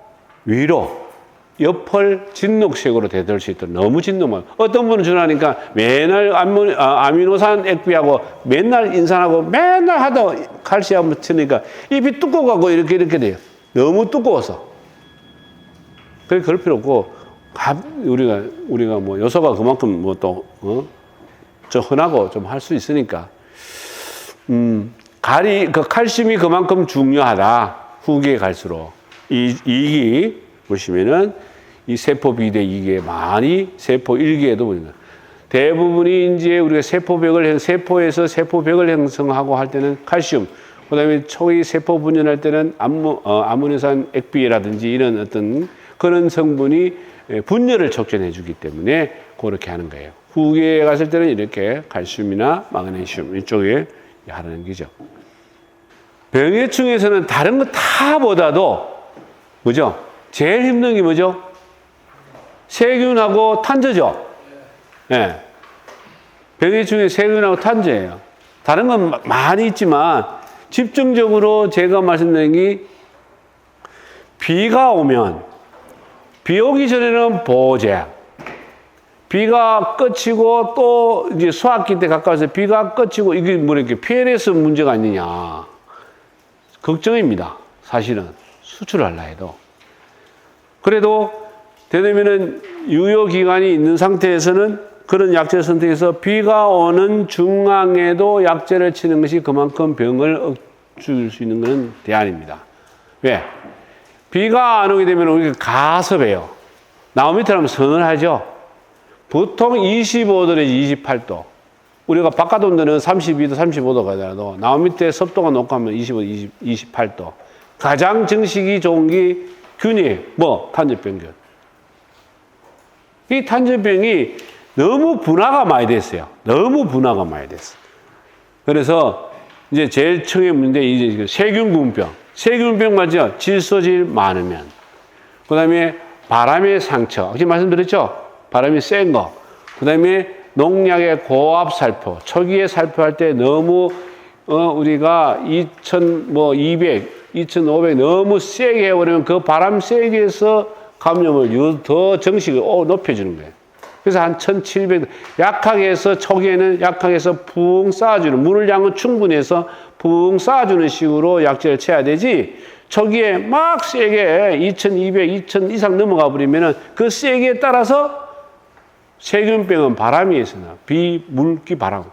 위로 옆을 진녹색으로 되돌 수 있도록 너무 진녹만. 어떤 분은 주라니까 맨날 아미노산 액비하고 맨날 인산하고 맨날 하다 칼슘 치니까 입이 두꺼워가고 이렇게 돼요. 너무 두꺼워서. 그럴 필요 없고, 우리가 뭐 요소가 그만큼 뭐 또, 저 흔하고 좀 할 수 있으니까. 칼슘이 그만큼 중요하다. 후기에 갈수록. 이기 보시면은 이 세포 비대 이기에 많이 세포 일기에도 보입니다. 대부분이 이제 우리가 세포에서 세포벽을 형성하고 할 때는 칼슘, 그 다음에 초기 세포 분열할 때는 아미노산 액비라든지 이런 어떤 그런 성분이 분열을 촉진해 주기 때문에 그렇게 하는 거예요. 후기에 갔을 때는 이렇게 칼슘이나 마그네슘 이쪽에 하는 거죠. 병해충에서는 다른 거 다 보다도 뭐죠? 제일 힘든 게 뭐죠? 세균하고 탄저죠. 예. 병해충의 세균하고 탄저예요. 다른 건 많이 있지만 집중적으로 제가 말씀드린 게 비가 오면 비 오기 전에는 보호제. 비가 끝이고 또 이제 수학기 때 가까워서 비가 끝이고 이게 뭐 이렇게 PLS 문제가 있느냐. 걱정입니다. 사실은. 수출을 하려 해도. 그래도 되려면은 유효기간이 있는 상태에서는 그런 약제 선택해서 비가 오는 중앙에도 약제를 치는 것이 그만큼 병을 억줄 수 있는 것은 대안입니다. 왜? 비가 안 오게 되면 우리가 가섭해요. 나무 밑에 하면 서늘하죠. 보통 25도 내지 28도. 우리가 바깥 온도는 32도, 35도 가더라도 나무 밑에 습도가 높고 하면 25, 28도. 가장 정식이 좋은 게 균이에요. 탄저병균. 이 탄저병이 너무 분화가 많이 됐어요. 그래서 이제 제일 처음에 문제 이제 세균군병. 세균병 맞죠? 질소질 많으면. 그 다음에 바람의 상처. 아까 말씀드렸죠? 바람이 센 거. 그 다음에 농약의 고압 살포. 초기에 살포할 때 너무, 우리가 2200, 2500 너무 세게 해버리면 그 바람 세게 해서 감염을 더 정식을 높여주는 거예요. 그래서 한 1700, 약하게 해서 초기에는 약하게 해서 붕 쌓아주는, 물을 양은 충분히 해서 붕 쌓아주는 식으로 약제를 쳐야 되지, 초기에 막 세게 2200, 2000 이상 넘어가 버리면은 그 세기에 따라서 세균병은 바람이 있으나 비, 물기, 바람.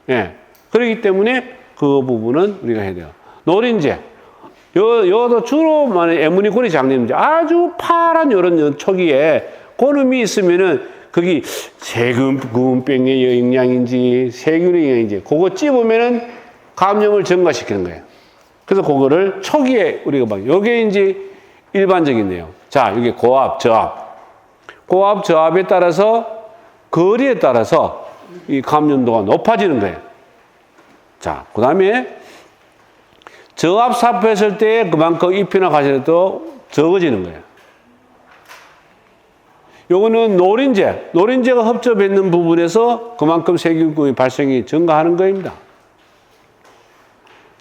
예. 그렇기 때문에 그 부분은 우리가 해야 돼요. 노린재. 여도 주로 에무니코리 장님인지 아주 파란 요런 초기에 고름이 있으면은 거기 세균병의 영향인지 세균의 영향인지 그거 찝으면은 감염을 증가시키는 거예요. 그래서 그거를 초기에 우리가 요게 이제 일반적인데요. 자, 이게 고압, 저압. 고압, 저압에 따라서 거리에 따라서 이 감염도가 높아지는 거예요. 자, 그 다음에 저압 살포했을 때 그만큼 잎이나 가시도 적어지는 거예요. 요거는 노린재가 흡접했는 부분에서 그만큼 세균군의 발생이 증가하는 겁니다.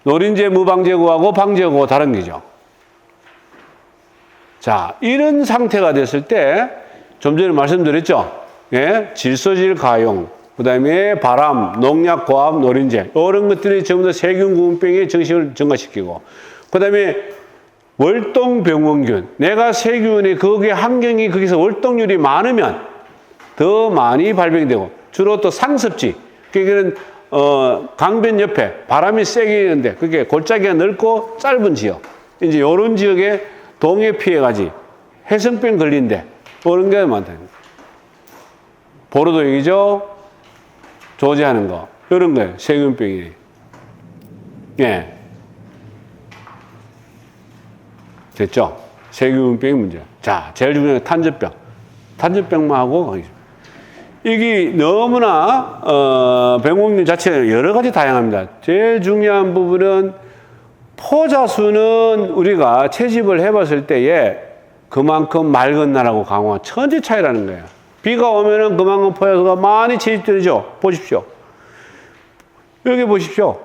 노린재 무방제구하고 방제구하고 다른 거죠. 자, 이런 상태가 됐을 때 좀 전에 말씀드렸죠. 예? 질소질 가용, 그 다음에 바람, 농약, 고압, 노린재 이런 것들이 전부 다 세균군병의 정식을 증가시키고 그 다음에 월동병원균. 내가 세균이 거기에 환경이 거기서 월동률이 많으면 더 많이 발병이 되고, 주로 또 상습지. 그게는 강변 옆에 바람이 세게 있는데 그게 골짜기가 넓고 짧은 지역. 이제 요런 지역에 동해 피해가지. 해성병 걸린데 그런 게 많다. 보로도액이죠. 조제하는 거. 이런 거예요. 세균병이. 예. 됐죠? 세균병이 문제. 자, 제일 중요한 게 탄저병. 탄저병만 하고 가겠습니다. 이게 너무나 병원균 자체는 여러 가지 다양합니다. 제일 중요한 부분은 포자수는 우리가 채집을 해봤을 때에 그만큼 맑은 날하고 강원 천지 차이라는 거예요. 비가 오면은 그만큼 포자수가 많이 채집되죠. 보십시오. 여기 보십시오.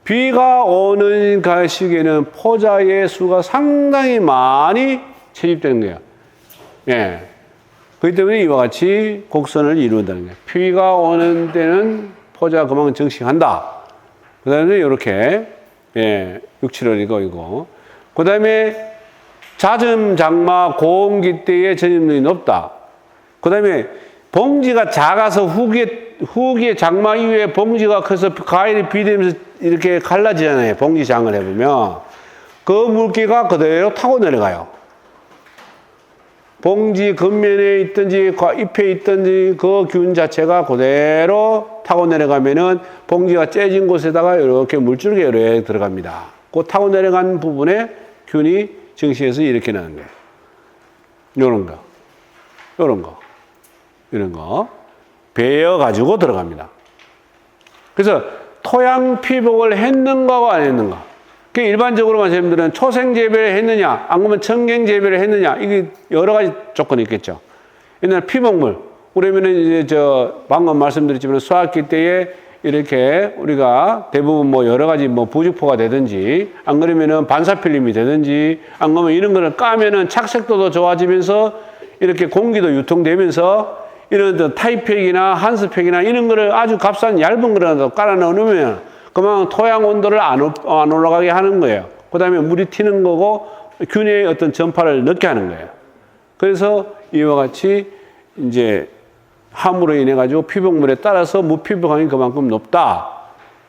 비가 오는 시기에는 포자의 수가 상당히 많이 채집되는 거예요. 예. 그렇기 때문에 이와 같이 곡선을 이룬다는 거예요. 비가 오는 때는 포자가 그만큼 증식한다. 그 다음에 이렇게, 예, 6, 7월이고, 이거. 그 다음에 잦은 장마, 고온기 때의 전입률이 높다. 그 다음에 봉지가 작아서 후기에 장마 이후에 봉지가 커서 과일이 비대면서 이렇게 갈라지잖아요. 봉지장을 해보면. 그 물기가 그대로 타고 내려가요. 봉지 겉면에 있든지 잎에 있든지 그 균 자체가 그대로 타고 내려가면은 봉지가 째진 곳에다가 이렇게 물줄기가 이렇게 들어갑니다. 그 타고 내려간 부분에 균이 증식해서 이렇게 나는 거예요. 요런 거. 요런 거. 이런 거. 베어가지고 들어갑니다. 그래서 토양 피복을 했는가와 안 했는가. 그 일반적으로 말씀드리면 초생 재배를 했느냐, 안 그러면 청경 재배를 했느냐, 이게 여러 가지 조건이 있겠죠. 옛날 피복물, 그러면은 이제 방금 말씀드렸지만 수확기 때에 이렇게 우리가 대부분 뭐 여러 가지 뭐 부직포가 되든지, 안 그러면은 반사필름이 되든지, 안 그러면 이런 거를 까면은 착색도도 좋아지면서 이렇게 공기도 유통되면서 이런 타이팩이나 한스팩이나 이런 거를 아주 값싼 얇은 거라도 깔아 넣으면 그만 토양 온도를 안 올라가게 하는 거예요. 그 다음에 물이 튀는 거고 균의 어떤 전파를 늦게 하는 거예요. 그래서 이와 같이 이제 함으로 인해 가지고 피복물에 따라서 무피복함이 그만큼 높다.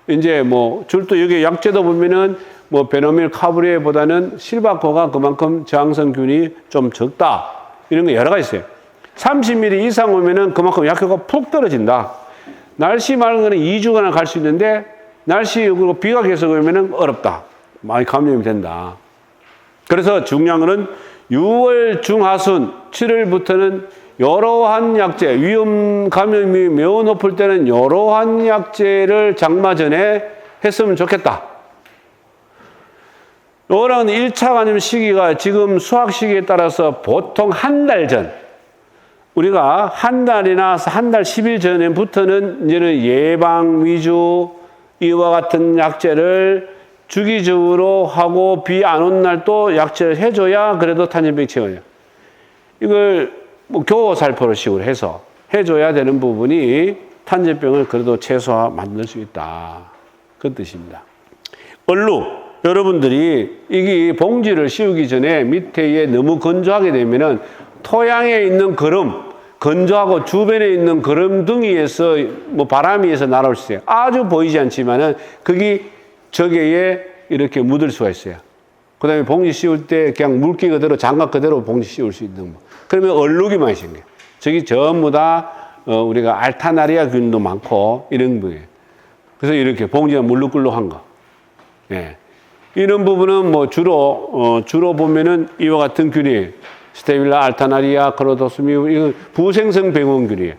이제 뭐 줄도 여기 약재도 보면은 뭐 베노밀 카브리에보다는 실바코가 그만큼 저항성균이 좀 적다. 이런 거 여러 가지 있어요. 30mm 이상 오면은 그만큼 약효가 푹 떨어진다. 날씨 맑은 거는 2주간을 갈 수 있는데 날씨 그리고 비가 계속 오면은 어렵다. 많이 감염이 된다. 그래서 중요한 거는 6월 중하순 7월부터는 여러한 약재, 위험 감염이 매우 높을 때는 여러한 약재를 장마 전에 했으면 좋겠다. 이런 1차 감염 시기가 지금 수확 시기에 따라서 보통 한 달 전, 우리가 한 달이나 한 달 10일 전에부터는 이제는 예방 위주 이와 같은 약재를 주기적으로 하고 비 안 온 날 또 약재를 해줘야 그래도 탄저병 치료예요. 이걸 뭐 교호살포로 식으로 해서 해줘야 되는 부분이 탄저병을 그래도 최소화 만들 수 있다. 그 뜻입니다. 얼룩. 여러분들이 이게 봉지를 씌우기 전에 밑에 너무 건조하게 되면은 토양에 있는 거름, 건조하고 주변에 있는 거름둥이에서 뭐 바람이 해서 날아올 수 있어요. 아주 보이지 않지만은 그게 저게에 이렇게 묻을 수가 있어요. 그 다음에 봉지 씌울 때 그냥 물기 그대로 장갑 그대로 봉지 씌울 수 있는 거. 그러면 얼룩이 많이 생겨요. 저기 전부 다 우리가 알타나리아 균도 많고 이런 거예요. 그래서 이렇게 봉지가 물룩물룩한 거. 예. 이런 부분은 뭐 주로 보면은 이와 같은 균이에요. 스테빌라, 알타나리아, 크로토스미움, 이건 부생성 병원균이에요.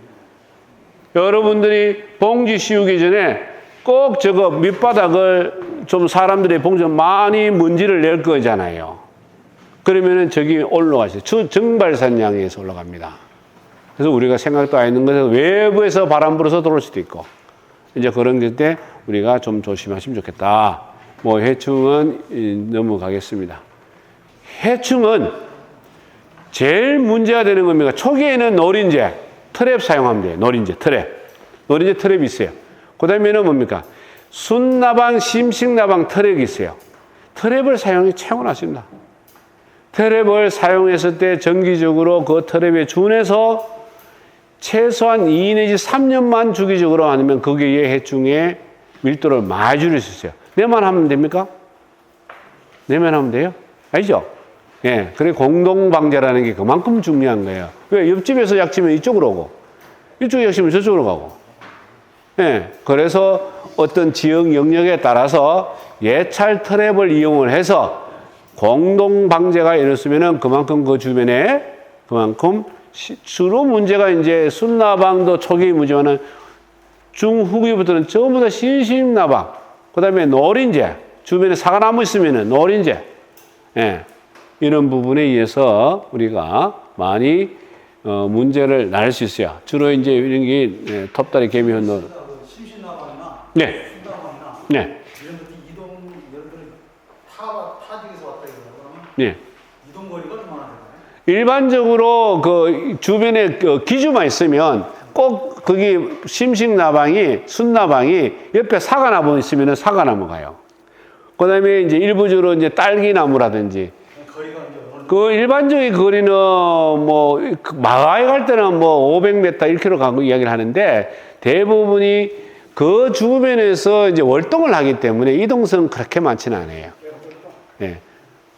여러분들이 봉지 씌우기 전에 꼭 저거 밑바닥을 좀 사람들의 봉지 많이 먼지를 낼 거잖아요. 그러면은 저기 올라가죠. 정발산량에서 올라갑니다. 그래서 우리가 생각도 안 했는 것은 외부에서 바람 불어서 들어올 수도 있고, 이제 그런 때 우리가 좀 조심하시면 좋겠다. 뭐 해충은 넘어가겠습니다. 해충은 제일 문제가 되는 겁니다. 초기에는 노린재, 트랩 사용하면 돼요. 노린재, 트랩이 있어요. 그 다음에는 뭡니까? 순나방, 심식나방 트랩이 있어요. 트랩을 사용해 채워놨습니다. 트랩을 사용했을 때 정기적으로 그 트랩에 준해서 최소한 2 내지 3년만 주기적으로 아니면 거기에 해충의 밀도를 많이 줄일 수 있어요. 내만 하면 됩니까? 내만 하면 돼요? 아니죠? 예. 그래, 공동방제라는 게 그만큼 중요한 거예요. 왜? 옆집에서 약치면 이쪽으로 오고, 이쪽에 약치면 저쪽으로 가고. 예. 그래서 어떤 지역 영역에 따라서 예찰 트랩을 이용을 해서 공동방제가 일었으면은 그만큼 그 주변에 그만큼 주로 문제가 이제 순나방도 초기 문제와는 중후기부터는 전부 다 신심나방, 그 다음에 노린재, 주변에 사과나무 있으면은 노린재, 예, 이런 부분에 의해서 우리가 많이 문제를 날 수 있어요. 주로 이제 이런 게 톱다리 개미 현노. 심신나방이나 네. 순나방이나 네. 이런 것들 이동 예를 들어 타지에서 왔다 이러면 네. 이동 거리가 얼마나 되나요? 일반적으로 그 주변에 그 기주만 있으면 꼭 거기 심식나방이, 순나방이 옆에 사과나무 있으면 사과나무 가요. 그 다음에 이제 일부적으로 이제 딸기나무라든지 거리가 이제 어느 그 일반적인 거리는 뭐 마가에 갈 때는 뭐 500m, 1km 가고 이야기를 하는데 대부분이 그 주변에서 이제 월동을 하기 때문에 이동성은 그렇게 많지는 않아요. 예.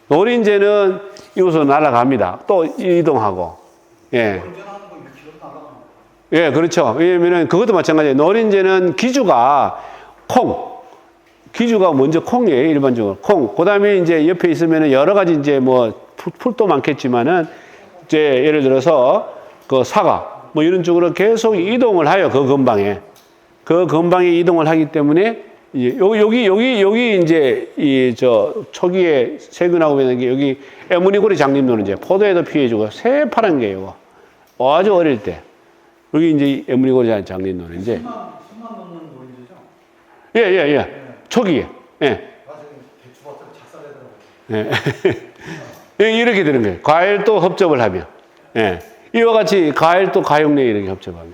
노린재는 이곳으로 날아갑니다. 또 이동하고. 예. 언제나 뭐 6km 나가는 예, 그렇죠. 왜냐면은 그것도 마찬가지예요. 노린재는 기주가 기주가 먼저 콩이에요, 일반적으로. 콩. 그 다음에 이제 옆에 있으면은 여러 가지 이제 뭐 풀도 많겠지만은 이제 예를 들어서 그 사과 뭐 이런 쪽으로 계속 이동을 해요, 그 근방에. 그 근방에 이동을 하기 때문에 이제 여기 이제 초기에 세균하고 있는 게 여기 에무니고리 장님노는 이제 포도에도 피해주고 새파란 게 이거. 아주 어릴 때. 여기 이제 에무니고리 장님노는 이제. 10만 넘는 노인이죠? 예. 초기에. 예. 맞아요. 대추밭을 작살내더라고요. 예. 이렇게 되는 거예요. 과일도 흡접을 하며. 예. 이와 같이 과일도 가용내 이렇게 흡접하며.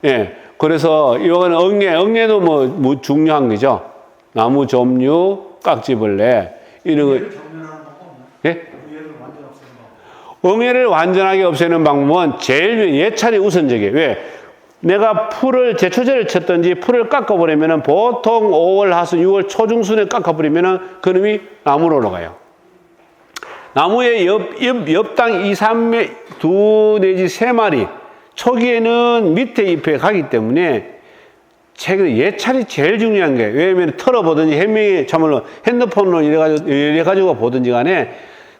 예. 그래서 이거는 엉례도 뭐 중요한 거죠. 나무 점유, 깍지벌레 이런 거. 얘를 정면하는 방법 없나요? 예? 얘를 완전 없애는 방법. 엉애를 완전하게 없애는 방법은 제일 예찰이 우선적이에요. 왜? 내가 제초제를 쳤든지 풀을 깎아버리면은 보통 5월 하순, 6월 초중순에 깎아버리면은 그놈이 나무로 올라가요. 나무의 옆당 2, 3매, 2 내지 3마리 초기에는 밑에 잎에 가기 때문에 예찰이 제일 중요한 거예요. 왜냐면 털어보든지 참말로 핸드폰으로 이래가지고 보든지 간에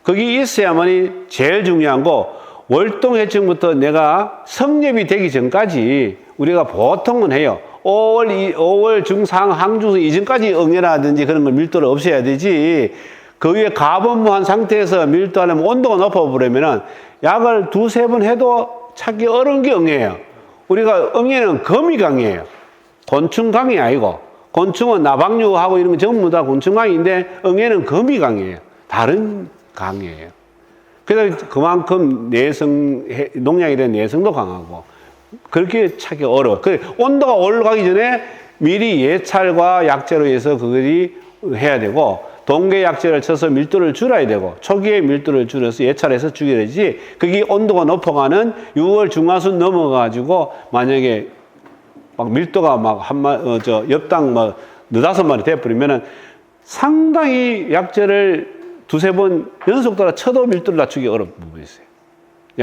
거기 있어야만이 제일 중요한 거. 월동해충부터 내가 성립이 되기 전까지 우리가 보통은 해요. 5월 중상 항중수 이전까지 응애라든지 그런 걸 밀도를 없애야 되지. 그 위에 가범무한 상태에서 밀도하려면 온도가 높아버리면은 약을 2, 3번 해도 찾기 어려운 게 응애예요. 우리가 응애는 거미 강이에요. 곤충 강이 아니고. 곤충은 나방류하고 이런 건 전부 다 곤충 강인데 응애는 거미 강이에요. 다른 강이에요. 그래서 그만큼 농약에 대한 내성도 강하고 그렇게 찾기 어려워. 온도가 올라가기 전에 미리 예찰과 약제로 해서 그것이 해야 되고 동계 약제를 쳐서 밀도를 줄여야 되고 초기에 밀도를 줄여서 예찰해서 죽여야 되지. 그게 온도가 높아가는 6월 중하순 넘어가지고 만약에 막 밀도가 막 옆당 막 4-5마리 돼버리면은 상당히 약제를 2, 3번 연속 따라 쳐도 밀도를 낮추기 어려운 부분이 있어요.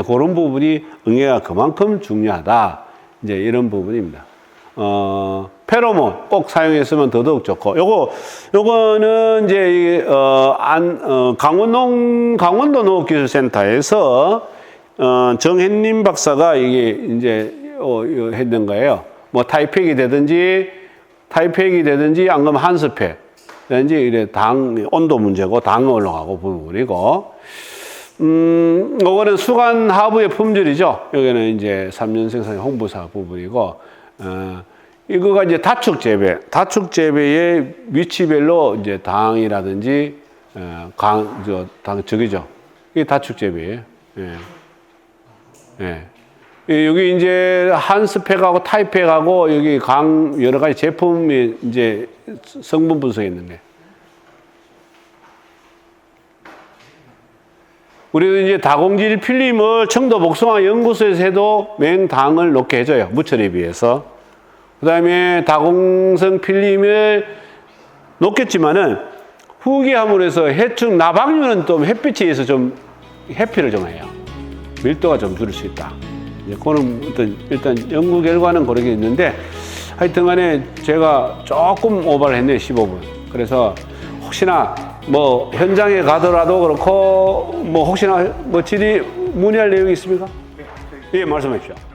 그런 부분이 응애가 그만큼 중요하다. 이제 이런 부분입니다. 페로몬 꼭 사용했으면 더더욱 좋고, 요거는 이제, 강원도 농업기술센터에서, 정혜님 박사가 이게 이제, 했던 거예요. 뭐 타이팩이 되든지, 안 그러면 한스팩. 이제 이래 온도 문제고, 당 올라가고 부분이고, 요거는 수간 하부의 품질이죠. 여기는 이제 3년 생산 홍보사 부분이고, 이거가 이제 다축 재배의 위치별로 이제 당이라든지, 저기죠. 이게 다축 재배예요. 여기 이제 한스팩하고 타이팩하고 여기 여러 가지 제품이 이제 성분 분석했는데. 우리도 이제 다공질 필름을 청도 복숭아 연구소에서 해도 맹당을 녹게 해줘요. 무철에 비해서. 그 다음에 다공성 필름을 녹겠지만은 후기함으로 해서 해충 나방류는 또 햇빛에 의해서 좀 해피를 좀 해요. 밀도가 좀 줄일 수 있다. 이제 그거는 어떤 일단 연구 결과는 그러게 있는데 하여튼 간에 제가 조금 오버를 했네요. 15분. 그래서 혹시나 뭐 현장에 가더라도 그렇고 뭐 혹시나 뭐 질의 문의할 내용이 있습니까? 예, 말씀해 주십시오.